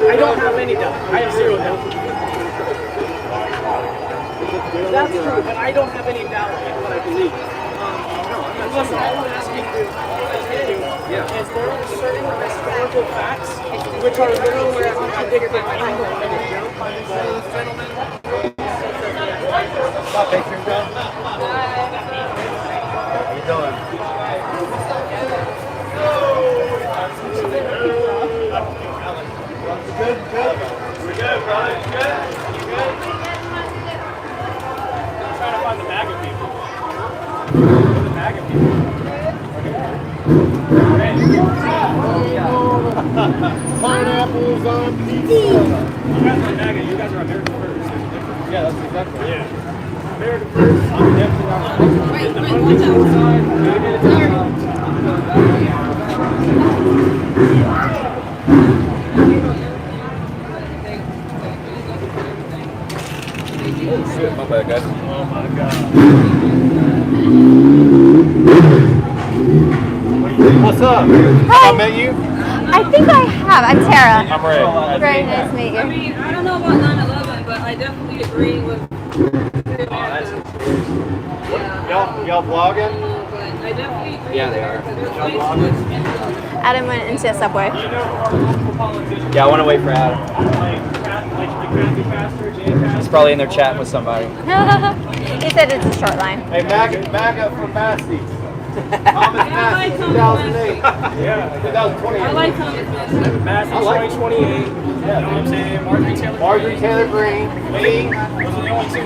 I don't have any doubt. I have zero doubt. That's true, but I don't have any doubt in what I believe. Listen, all I'm asking you is there are certain historical facts which are literally contradicted by
How you doing? Good.
We're good, brother. You good? You good? I'm trying to find the MAGA people. The MAGA people.
Pineapples on pizza.
You guys are MAGA. You guys are American first.
Yeah, that's exactly right.
Yeah. American first. I'm definitely not. Wait,
Oh shit, my bad, guys.
Oh my god.
What's up?
Hi.
I met you?
I think I have. I'm Tara.
I'm Ray.
Very nice to meet you.
I mean, I don't know about 9/11, but I definitely agree with.
Y'all vlogging?
But I definitely agree.
Yeah, they are.
Adam went into a Subway.
Yeah, I want to wait for Adam. He's probably in there chatting with somebody.
He said it's a short line.
Hey, MAGA for Massey. Thomas Massey, 2008.
Yeah.
2028.
I like Thomas Massey.
Massey 2028. Yeah, you know what I'm saying?
Marjorie Taylor Greene. Me.
Those are the only two.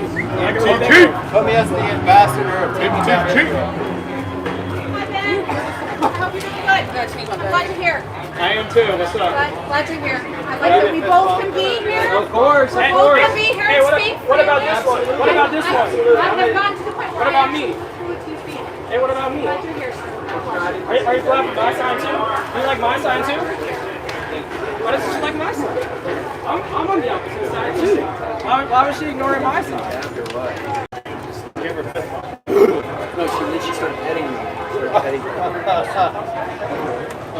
Put me as the ambassador of taking down Israel.
Glad you're here.
I am too. What's up?
Glad you're here. I'd like that we both can be here.
Of course.
We both can be here and speak.
What about this one? What about this one?
I've gotten to the point where
What about me?
Who would you speak?
Hey, what about me?
Glad you're here, sir.
Are you flapping my sign too? You like my sign too? Why does she like my sign? I'm on the opposite side too. Why was she ignoring my sign?
No, she started petting me. She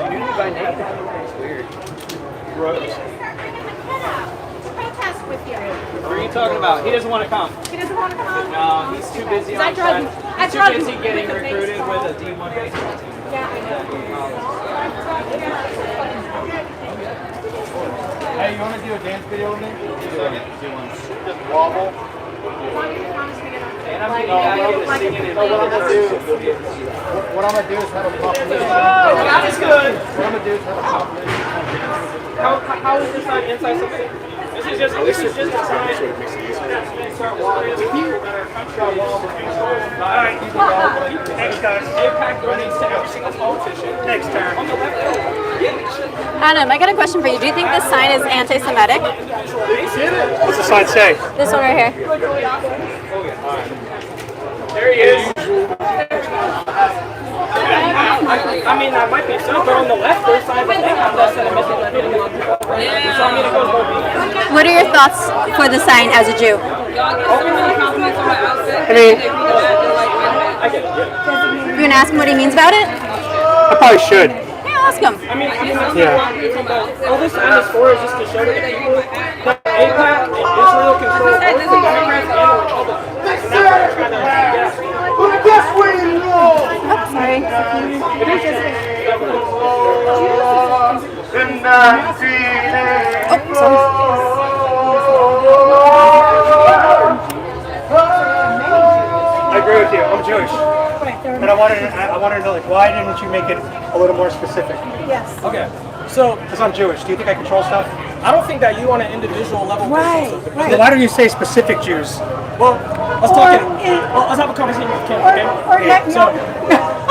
knew me by name. It's weird.
Gross.
Protest with you.
What are you talking about? He doesn't want to come.
He doesn't want to come.
No, he's too busy.
I drug
He's too busy getting recruited with a D1 baseball team.
Yeah, I know.
Hey, you want to do a dance video with me? Do one. Just wobble.
And I'm getting out of singing and
What I'm gonna do is have a competition.
that is good.
What I'm gonna do is have a competition.
How is this not inside something? This is just a sign. Start walking. Alright. Thanks, guys. Impact donates to every single politician. Next time. On the left.
Adam, I got a question for you. Do you think this sign is anti-Semitic?
What's the sign say?
This one right here.
There he is. I mean, that might be so, but on the left, there's signs that they have that sentiment that hitting on people. So I mean, it goes both ways.
What are your thoughts for the sign as a Jew?
I mean,
You gonna ask him what he means about it?
I probably should.
Yeah, ask him.
I mean, all this sign is for is just to show the people that AIPAC and Israel control both the Democrats and the Republicans. And that's what we're trying to get.
Sorry.
It is just
I agree with you. I'm Jewish, and I wanted to know, like, why didn't you make it a little more specific?
Yes.
okay. So
Because I'm Jewish. Do you think I control stuff?
I don't think that you on an individual level.
Right,
Then why don't you say specific Jews?
Well, let's have a conversation with Kim, okay?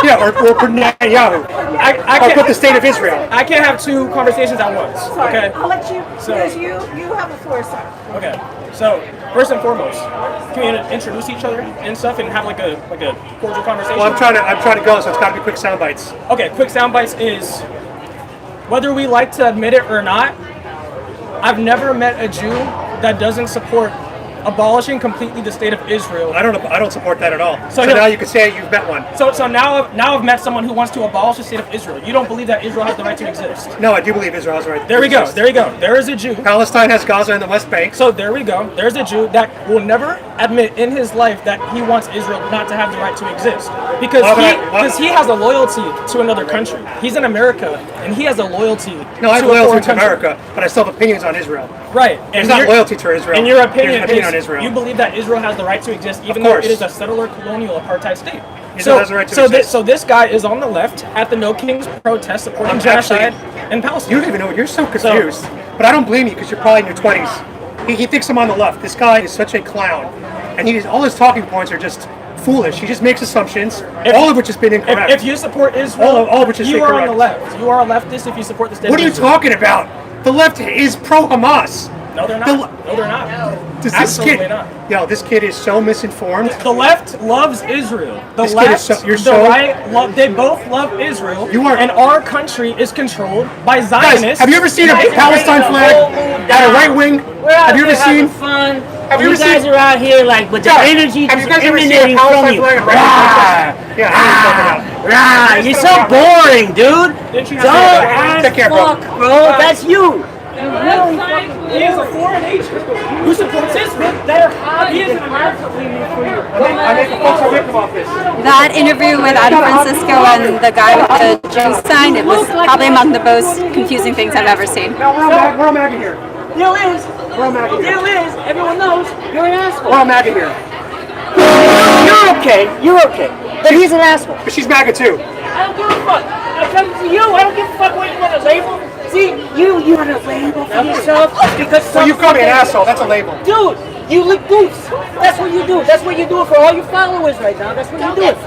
Yeah, or Netanyahu.
I
Or
can't
put the state of Israel.
I can't have two conversations at once. Okay.
I'll let you,
So-
because you have the floor, sir.
Okay. So first and foremost, can we introduce each other and stuff and have like a cordial conversation?
Well, I'm trying to go, so it's got to be quick sound bites.
Okay, quick sound bites is whether we like to admit it or not. I've never met a Jew that doesn't support abolishing completely the state of Israel.
I don't support that at all.
So
So now you can say you've met one.
So now I've met someone who wants to abolish the state of Israel. You don't believe that Israel has the right to exist.
No, I do believe Israel has the right.
There we go. There you go. There is a Jew.
Palestine has Gaza and the West Bank.
So there we go. There's a Jew that will never admit in his life that he wants Israel not to have the right to exist because he has a loyalty to another country. He's in America and he has a loyalty.
No, I have
to a
loyalty
foreign
to
country.
America, but I still have opinions on Israel.
Right.
There's not loyalty to Israel.
And your
There's
opinion
an opinion
is
on Israel.
you believe that Israel has the right to exist, even
Of
though
course.
it is a settler colonial apartheid state.
Israel has the right to
so
exist.
so this guy is on the left at the No Kings protest supporting genocide in Palestine.
You don't even know. You're so confused. But I don't blame you because you're probably in your 20s. He thinks I'm on the left. This guy is such a clown, and all his talking points are just foolish. He just makes assumptions, all of which has been incorrect.
If you support Israel,
all of which is
you are on
incorrect.
the left. You are a leftist if you support the state
What
of
are you
Israel.
talking about? The left is pro-Hamas.
No, they're not. No, they're not. Absolutely not.
Yo, this kid is so misinformed.
The left loves Israel. The
This kid
left,
is you're
the
so-
right, they both love Israel. And our country is controlled by Zionists.
Guys, have you ever seen a Palestine flag at a right wing? Have you ever seen?
Fun.
Have you
You
ever
guys
seen?
are out here like with the
Guys,
energy
have you
just
guys ever seen a
emanating from
Palestine
you.
flag at a right
Rah,
wing? Yeah, that's what I'm talking about.
rah, you're so boring, dude.
Didn't you
Dumb
have to-
as
Take care, bro.
fuck, bro. That's you.
He is a foreign agent who supports Israel. He is an American.
I make a false victim off this.
That interview with Adam Francisco and the guy with the Jew sign, it was probably among the most confusing things I've ever seen.
No, we're all MAGA here.
Deal is,
We're all MAGA here.
deal is, everyone knows you're an asshole.
We're all MAGA here.
You're okay. You're okay. But he's an asshole.
But she's MAGA too.
I don't give a fuck. I'm coming to you. I don't give a fuck what you want to label. See, you want to label for yourself because
So you call me an asshole. That's a label.
Dude, you lick boots. That's what you do. That's what you do for all your followers right now. That's what you do.
It's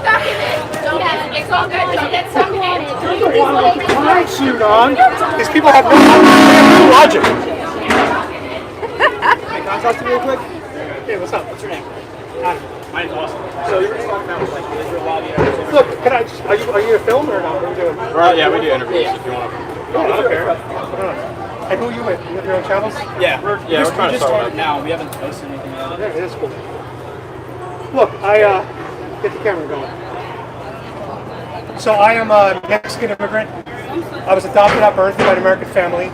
all good. Don't get stuck in it.
Why shoot on? These people have no logic.
Can I talk to you real quick?
Hey, what's up?
What's your name? My name's Austin. So you were just talking about like the Israel lobby.
Look, can I just, are you a film or not? What are you doing?
Yeah, we do interviews if you want to.
No, I don't care. And who are you with? You have your own channels?
Yeah, we're trying to
just
start
started
one.
now. We haven't posted anything yet.
Yeah, it is cool. Look, get the camera going. So I am a Mexican immigrant. I was adopted at birth by an American family,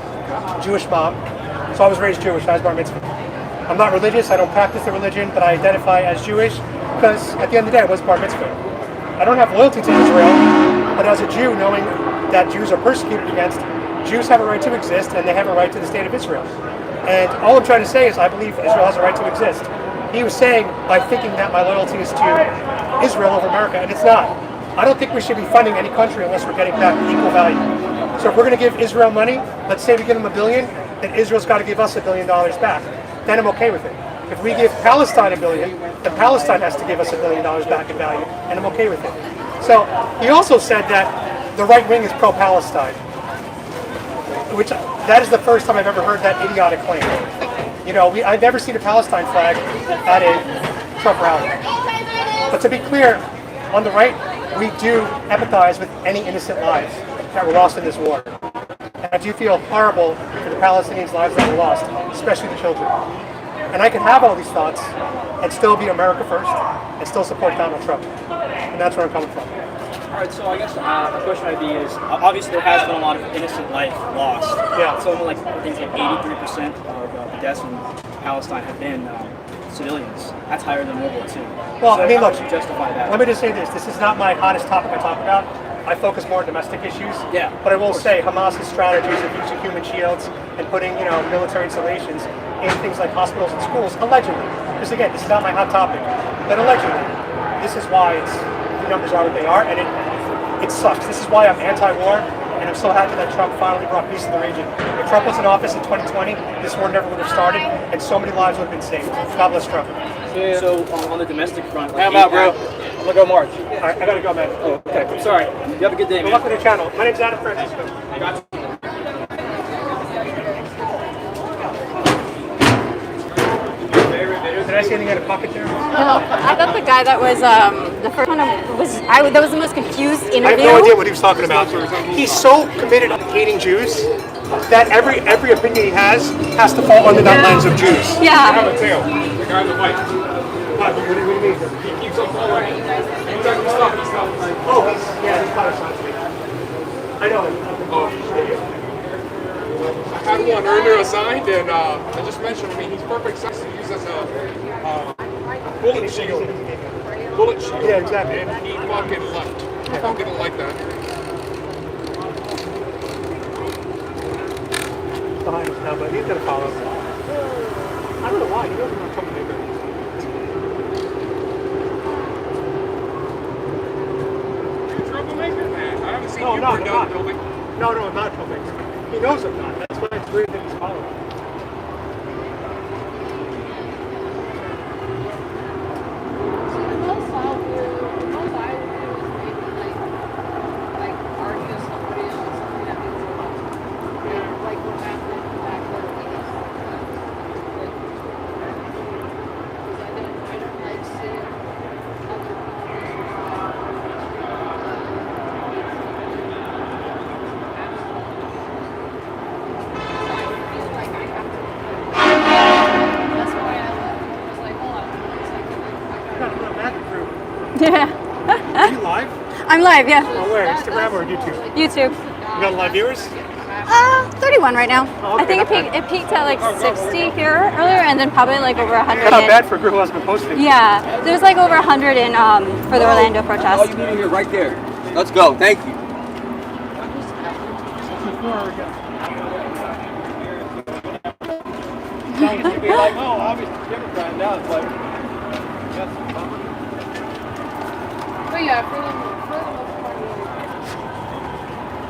Jewish mom. So I was raised Jewish. I was bar mitzvah. I'm not religious. I don't practice the religion, but I identify as Jewish because at the end of the day, I was bar mitzvah. I don't have loyalty to Israel, but as a Jew, knowing that Jews are persecuted against, Jews have a right to exist, and they have a right to the state of Israel. And all I'm trying to say is I believe Israel has a right to exist. He was saying by thinking that my loyalty is to Israel over America, and it's not. I don't think we should be funding any country unless we're getting back equal value. So if we're going to give Israel money, let's say we give them $1 billion, then Israel's got to give us $1 billion back. Then I'm okay with it. If we give Palestine $1 billion, then Palestine has to give us $1 billion back in value, and I'm okay with it. So he also said that the right wing is pro-Palestine, which that is the first time I've ever heard that idiotic claim. You know, I've never seen a Palestine flag at a Trump rally. But to be clear, on the right, we do empathize with any innocent lives that were lost in this war. And I do feel horrible for the Palestinians' lives that were lost, especially the children. And I can have all these thoughts and still be America first and still support Donald Trump. And that's where I'm coming from.
All right, so I guess my question might be is, obviously there has been a lot of innocent life lost.
Yeah.
So like, I think 83% of the deaths in Palestine have been civilians. That's higher than World War II.
Well,
so
I mean,
how
look,
would you justify that?
let me just say this. This is not my hottest topic I talk about. I focus more on domestic issues.
Yeah.
But I will say Hamas's strategies of using human shields and putting, military installations in things like hospitals and schools, allegedly. Because again, this is not my hot topic, but allegedly, this is why the numbers are what they are, and it sucks. This is why I'm anti-war, and I'm so happy that Trump finally brought peace to the region. If Trump was in office in 2020, this war never would have started, and so many lives would have been saved. God bless Trump.
So on the domestic front, like,
I'm out, bro. I'm gonna go march.
All right, I gotta go, man.
Oh, okay. I'm sorry. You have a good day,
Good
man.
luck with the channel. My name's Adam Francisco.
Gotcha.
Did I see anything in a pocket there?
No, I thought the guy that was the first one that was the most confused interview.
I have no idea what he was talking about. He's so committed to hating Jews that every opinion he has to fall under that lens of Jews.
Yeah.
The tail. The guy in the white.
What do you mean?
He keeps on following. He's stuff.
Oh, he's color sensitive. I know him.
I had one earlier assigned, and I just mentioned, he's perfect size to use as a bullet shield.
Yeah, exactly.
And he fucking left. I didn't like that.
Behind us now, but he's gonna follow. I don't know why. He doesn't want to come to me.
You're a troublemaker, man. I haven't seen
No,
you
no,
burn
I'm
down
not.
the building.
No, I'm not troublemaker. He knows I'm not. That's why it's weird that he's following.
Yeah.
Are you live?
I'm live, yeah.
Oh, where? Instagram or YouTube?
YouTube.
You got live viewers?
31 right now.
Oh, okay,
I think it peaked at like 60 here earlier, and then probably like over 100.
Not bad for a girl who hasn't been posting.
Yeah, there's like over 100 in for the Orlando protest.
Oh, you need to hear right there. Let's go. Thank you.
Sounds to be like, oh, obviously Democrat. Now it's like, that's
But yeah, for the most part,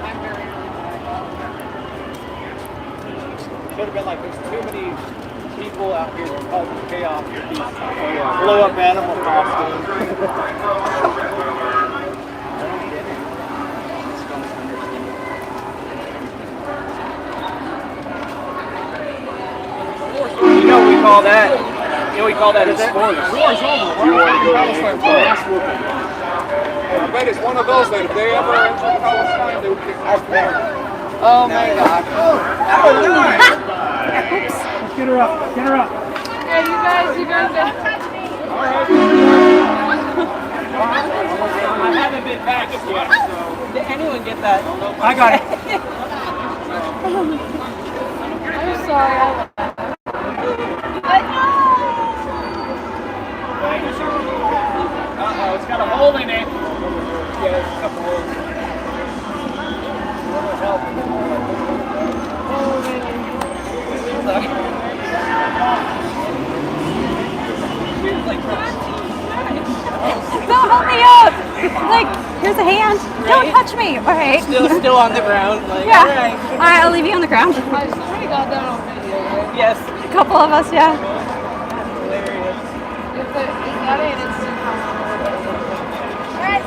I'm very
should have been like, there's too many people out here causing chaos with these blow up animal costumes.
We call that in sports.
War's over. You want to go ass whooping. I bet it's one of those that if they ever enter Palestine, they would kick off there.
Oh my god.
Let's get her up. Get her up.
Yeah, you guys
I haven't been back yet, so. Did anyone get that?
I got it.
I'm sorry.
Uh-oh, it's got a hole in it. Yeah, there's a couple holes.
Don't hold me up! Like, here's a hand. Don't touch me. All right.
Still on the ground. Like,
Yeah.
all right.
All right, I'll leave you on the ground.
Somebody got that on video, right?
Yes.
A couple of us, yeah.
Hilarious.
If that ain't instant. Alright,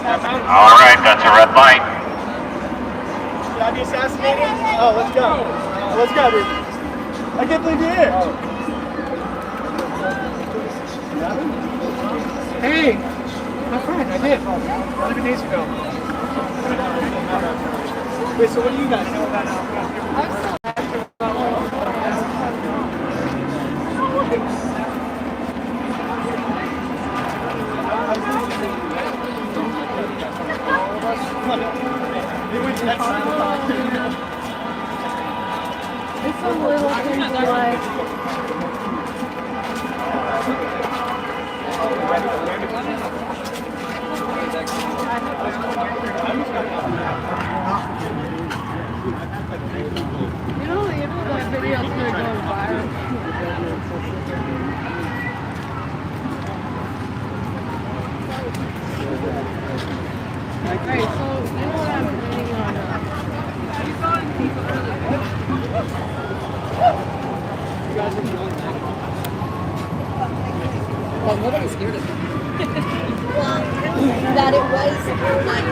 Tap out.
All right, that's a red light.
Should I be assassinated? Oh, let's go. Let's go, dude. I can't believe you're here.
Hey, my friend, I did 11 days ago.
Wait, so what do you guys know about now?
It's a little things like. You know that video's gonna go viral. Alright, so you know what I'm reading
Well, nobody's scared of it. That it was not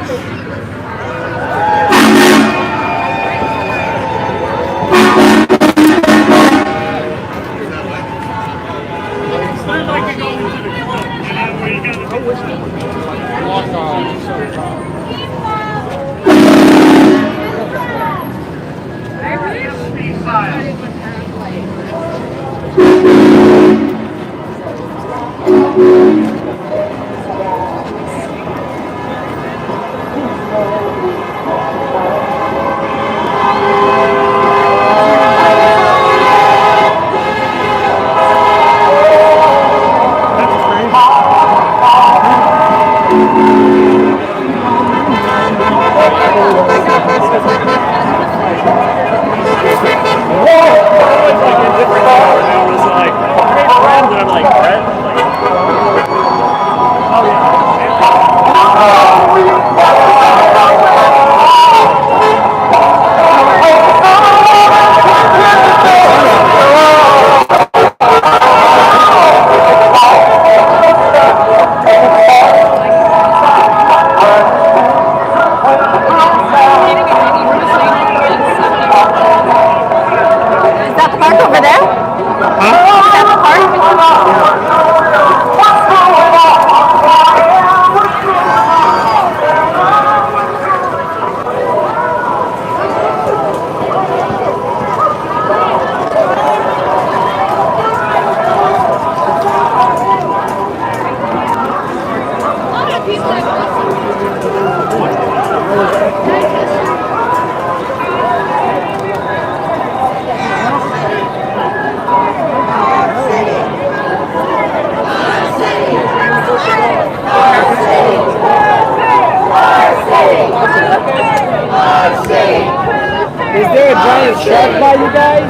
Is there a giant shark by you guys?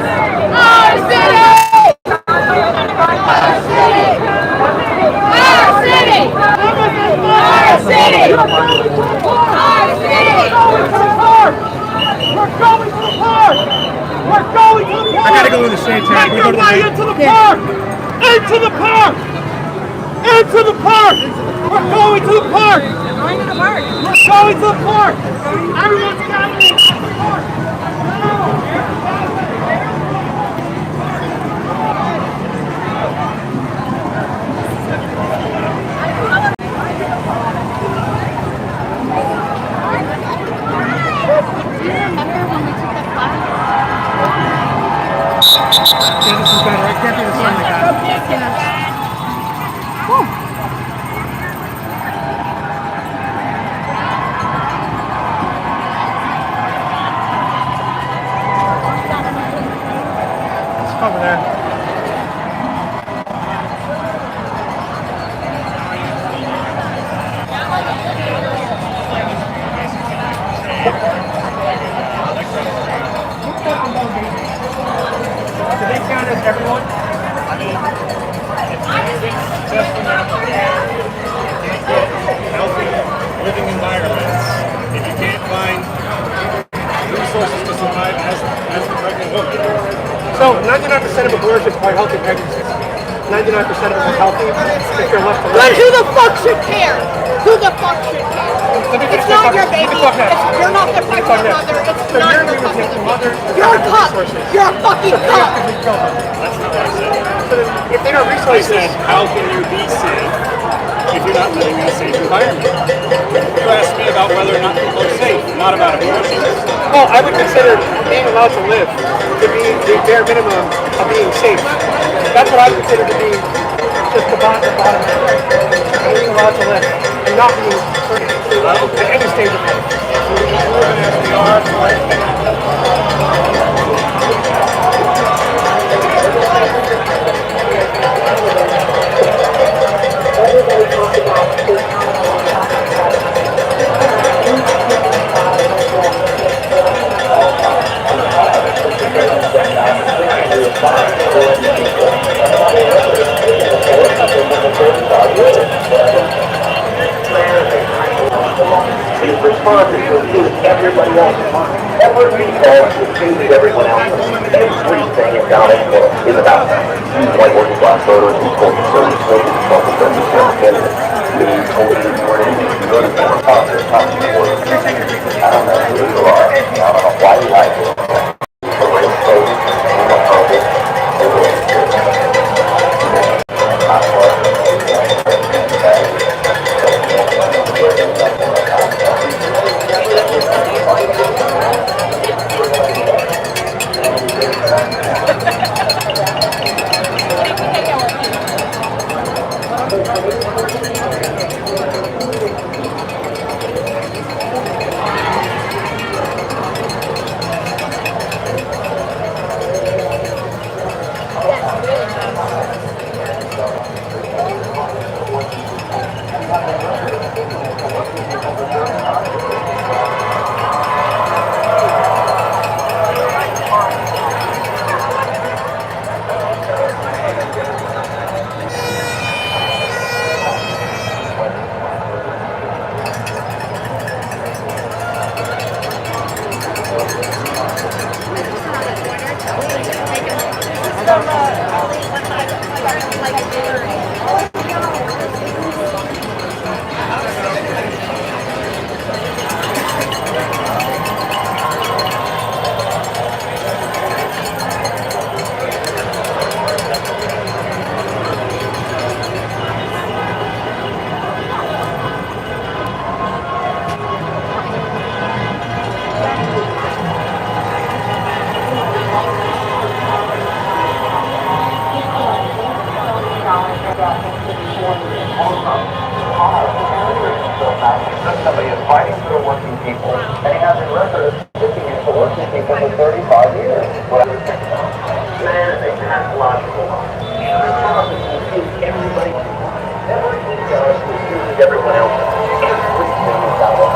Our city! Our city! Our city! Our city! Our city!
We're going to the park! We're going to the park!
I gotta go to the same time.
Make your way into the park! Into the park! Into the park! We're going to the park! We're going to the park! We're going to the park! Everyone's got to go to the park!
Yeah, this is better. I can't do the sun like that. It's over there.
Do they count as everyone? I mean, if successful medical care, if you can't get healthy living environments, if you can't find resources to survive as the pregnant woman.
So 99% of abortions are healthy pregnancies. 99% of them are healthy if they're left alone.
But who the fuck should care? Who the fuck should care?
It's not your baby. You're not the pregnant mother. It's not your fucking mother. You're a cuck. You're a fucking cuck.
That's not what I said. If they are resources, I said, how can you be safe if you're not living in a safe environment? You asked me about whether or not people are safe, not about abortion.
Well, I would consider being allowed to live to be the bare minimum of being safe. That's what I would consider to be just the bottom line. Being allowed to live and not being hurt at any stage of life.
His response is to include everybody else. Every default included everyone else. Everything in Donald's world is about that. White working class voters who told conservative voters who told conservative candidates. Who told you you weren't anything good and they were positive, positive words. I don't know who you are. I don't know why you like it. But we're safe, homophobic, and we're somebody is fighting for the working people, and he has a record of sticking it for working people for 35 years. What I would think about. Man is a pathological lie. Everybody, everything does is everyone else. Everything is out of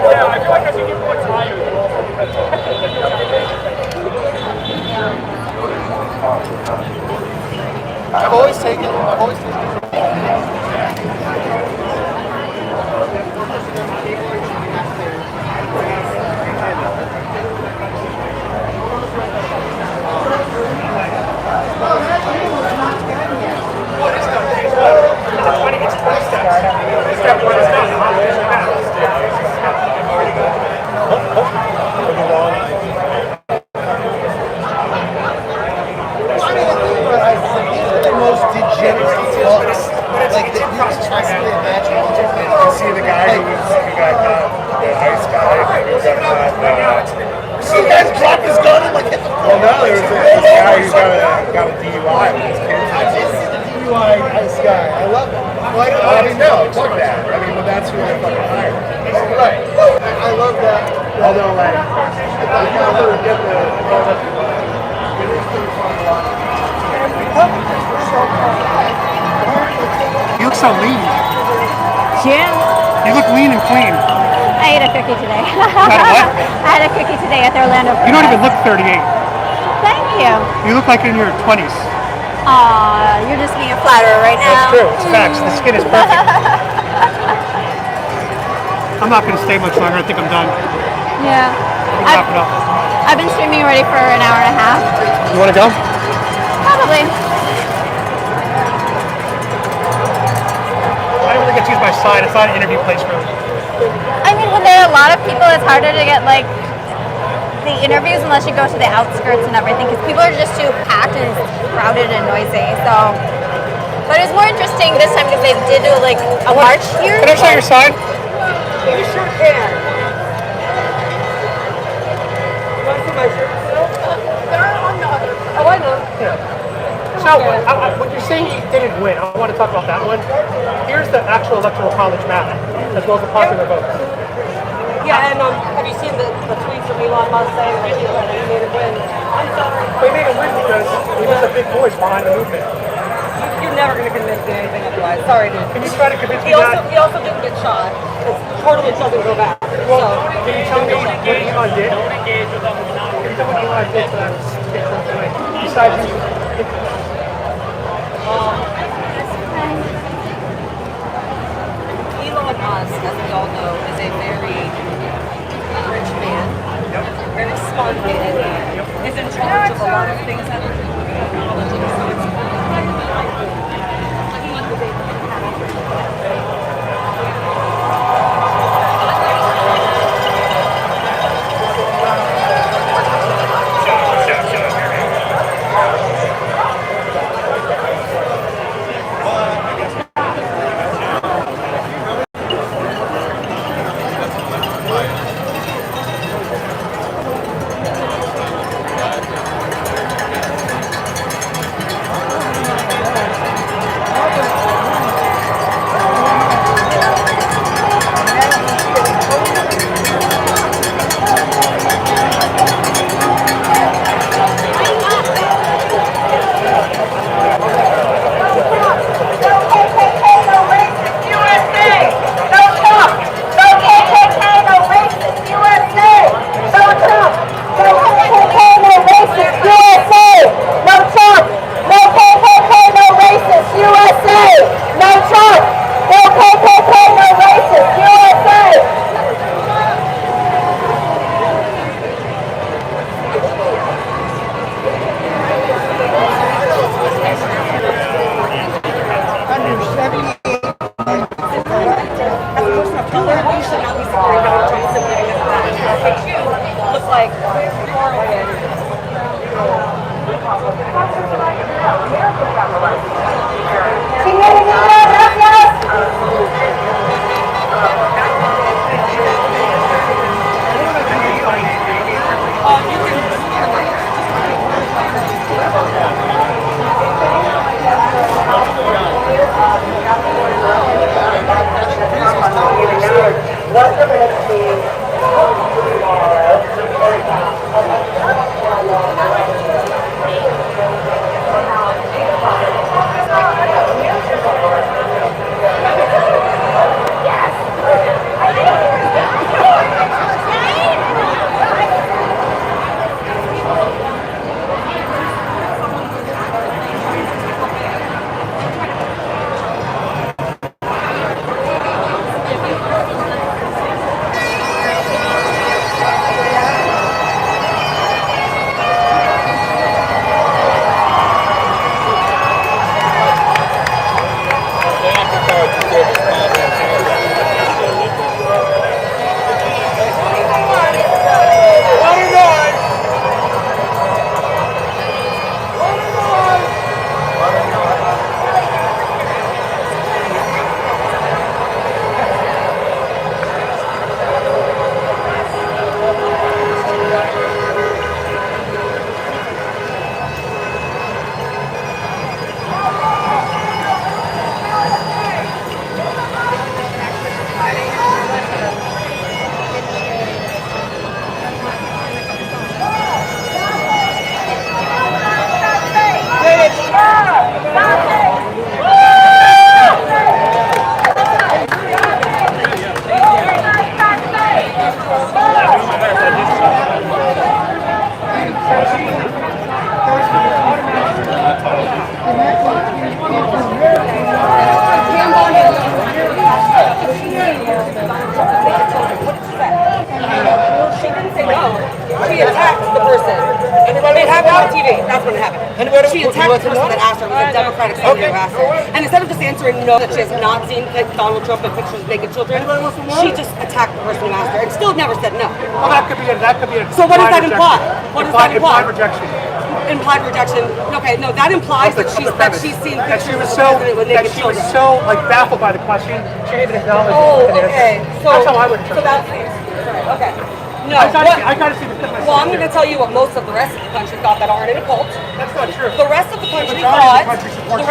yeah, I feel like I should get more time.
I've always taken it. You look so lean.
Jim?
You look lean and clean.
I ate a cookie today.
Had a what?
I had a cookie today at the Orlando.
You don't even look 38.
Thank you.
You look like in your 20s.
Aw, you're just being a flatterer right now.
That's true. It's facts. The skin is perfect. I'm not going to stay much longer. I think I'm done.
Yeah.
Wrap it up.
I've been streaming already for an hour and a half.
You want to go?
Probably.
I don't really get choose my side. It's not an interview place for me.
I mean, when there are a lot of people, it's harder to get like the interviews unless you go to the outskirts and everything, because people are just too packed and crowded and noisy. So, but it was more interesting this time because they did do like a march here.
Can I show your side?
You sure can. You want to see my shirt still? They're on the other. Oh, I know.
Yeah. So, when you're saying he didn't win, I want to talk about that one. Here's the actual electoral college map, as well as the popular votes.
Yeah, and have you seen the tweets of Elon Musk saying that he made a win? I'm sorry.
They made a win because he was a big voice behind the movement.
You're never going to convince me anything otherwise. Sorry, dude.
Can you try to convince me
He also didn't get shot. It's totally doesn't go back.
Well,
So.
can you tell me what Elon did? Can you tell me what Elon did for that win? Besides
Elon Musk, as we all know, is a very rich man, very smart man, is in charge of a lot of things that are technology. So it's happened on TV. That's when it happened. She attacked the person that asked her. It was a Democratic senator who asked her. And instead of just answering no, that she has not seen Donald Trump in pictures of naked children, she just attacked the person who asked her and still never said no.
Well, that could be a
So what does that imply? What does that imply?
Implied rejection.
Implied rejection. Okay, no, that implies that she's seen
That she
pictures
was
of
so
the president with naked children.
baffled by the question, she didn't even acknowledge
Oh,
it.
okay. So
That's how I would interpret
that's
it.
okay. No,
I gotta see the clip myself.
well, I'm going to tell you what most of the rest of the country thought that aren't in a cult.
That's not true.
The rest of the country
majority
thought.
of the country supports
The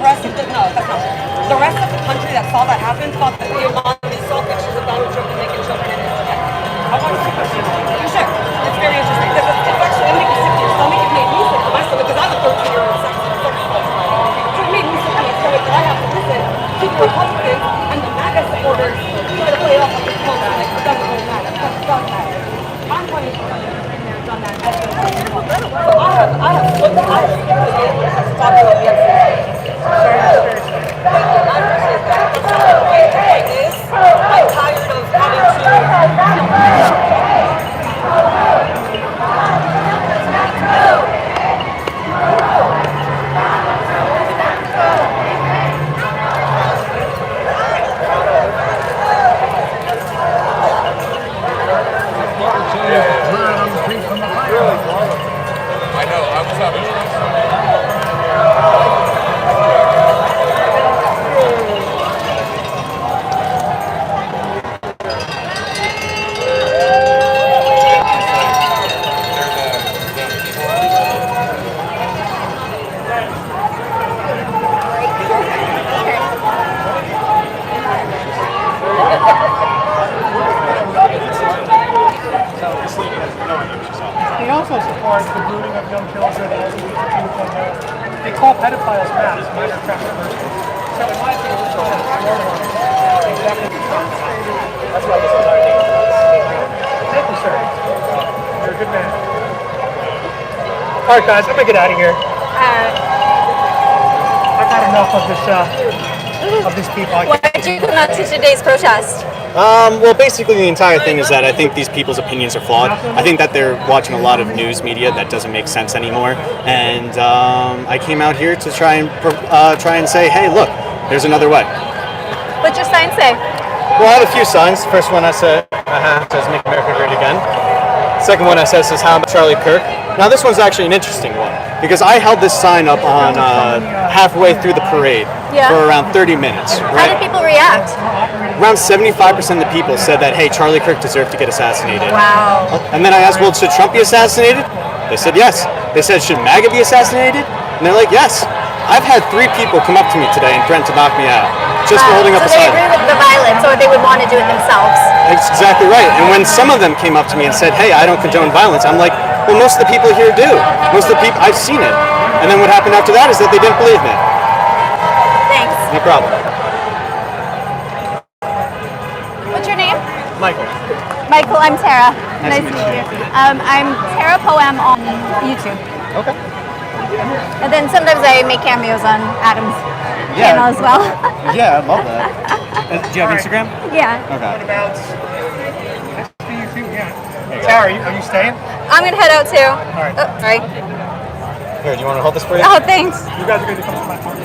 rest of the no, that's not true. The rest of the country that saw that happen thought that the Obama saw pictures of Donald Trump and naked children in his head. I want to see this. You should. It's very interesting because it's actually it makes you sick to your stomach. It made me sick to my stomach because I'm a 13-year-old sex offender. So it made me sick to my stomach that I have to listen to the Republicans and the MAGA supporters try to play off like it's close to like it doesn't really matter. Because it does matter. I'm going to done that. So I have talked about the I'm tired of having to.
I know, I was having
They also support the grooming of young children. They call pedophiles mass, minor attractive persons. So in my opinion, this one is definitely that's why this entire thing is. Thank you, sir. You're a good man. All right, guys, I'm gonna get out of here. I've had enough of these people.
Why did you come out to today's protest?
Well, basically the entire thing is that I think these people's opinions are flawed. I think that they're watching a lot of news media that doesn't make sense anymore. And I came out here to try and say, hey, look, there's another way.
What's your sign say?
Well, I have a few signs. First one I said, says Make America Great Again. Second one I says How about Charlie Kirk? Now this one's actually an interesting one because I held this sign up on halfway through the parade for around 30 minutes.
How did people react?
Around 75% of the people said that, hey, Charlie Kirk deserved to get assassinated.
Wow.
And then I asked, well, should Trump be assassinated? They said yes. They said, should MAGA be assassinated? And they're like, yes. I've had 3 people come up to me today and threaten to knock me out just for holding up a sign.
So they agree with the violence, or they would want to do it themselves.
That's exactly right. And when some of them came up to me and said, hey, I don't condone violence, I'm like, well, most of the people here do. Most of the people, I've seen it. And then what happened after that is that they didn't believe me.
Thanks.
No problem.
What's your name?
Michael.
Michael, I'm Tara.
Nice to meet
you. I'm Tara PoAm on YouTube.
Okay.
And then sometimes I make cameos on Adam's channel as well.
Yeah, I love that. Do you have Instagram?
Yeah.
Okay.
Tara, are you staying?
I'm going to head out too.
All right.
Oh, sorry.
Here, do you want to hold this for you?
Oh, thanks.
You guys are going to come to my party.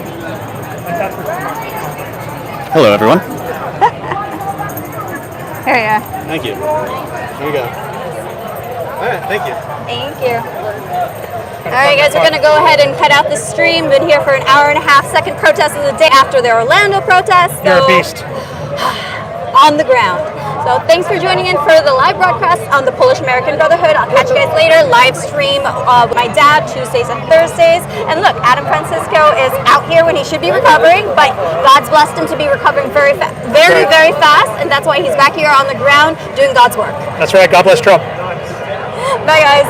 Hello, everyone.
Here you are.
Thank you. Here you go. All right, thank you.
Thank you. All right, guys, we're going to go ahead and cut out the stream. Been here for an hour and a half, second protest of the day after the Orlando protest.
You're a beast.
On the ground. So thanks for joining in for the live broadcast on the Polish American Brotherhood. I'll catch you guys later. Live stream with my dad Tuesdays and Thursdays. And look, Adam Francisco is out here when he should be recovering, but God's blessed him to be recovering very fast, and that's why he's back here on the ground doing God's work.
That's right. God bless Trump.
Bye, guys.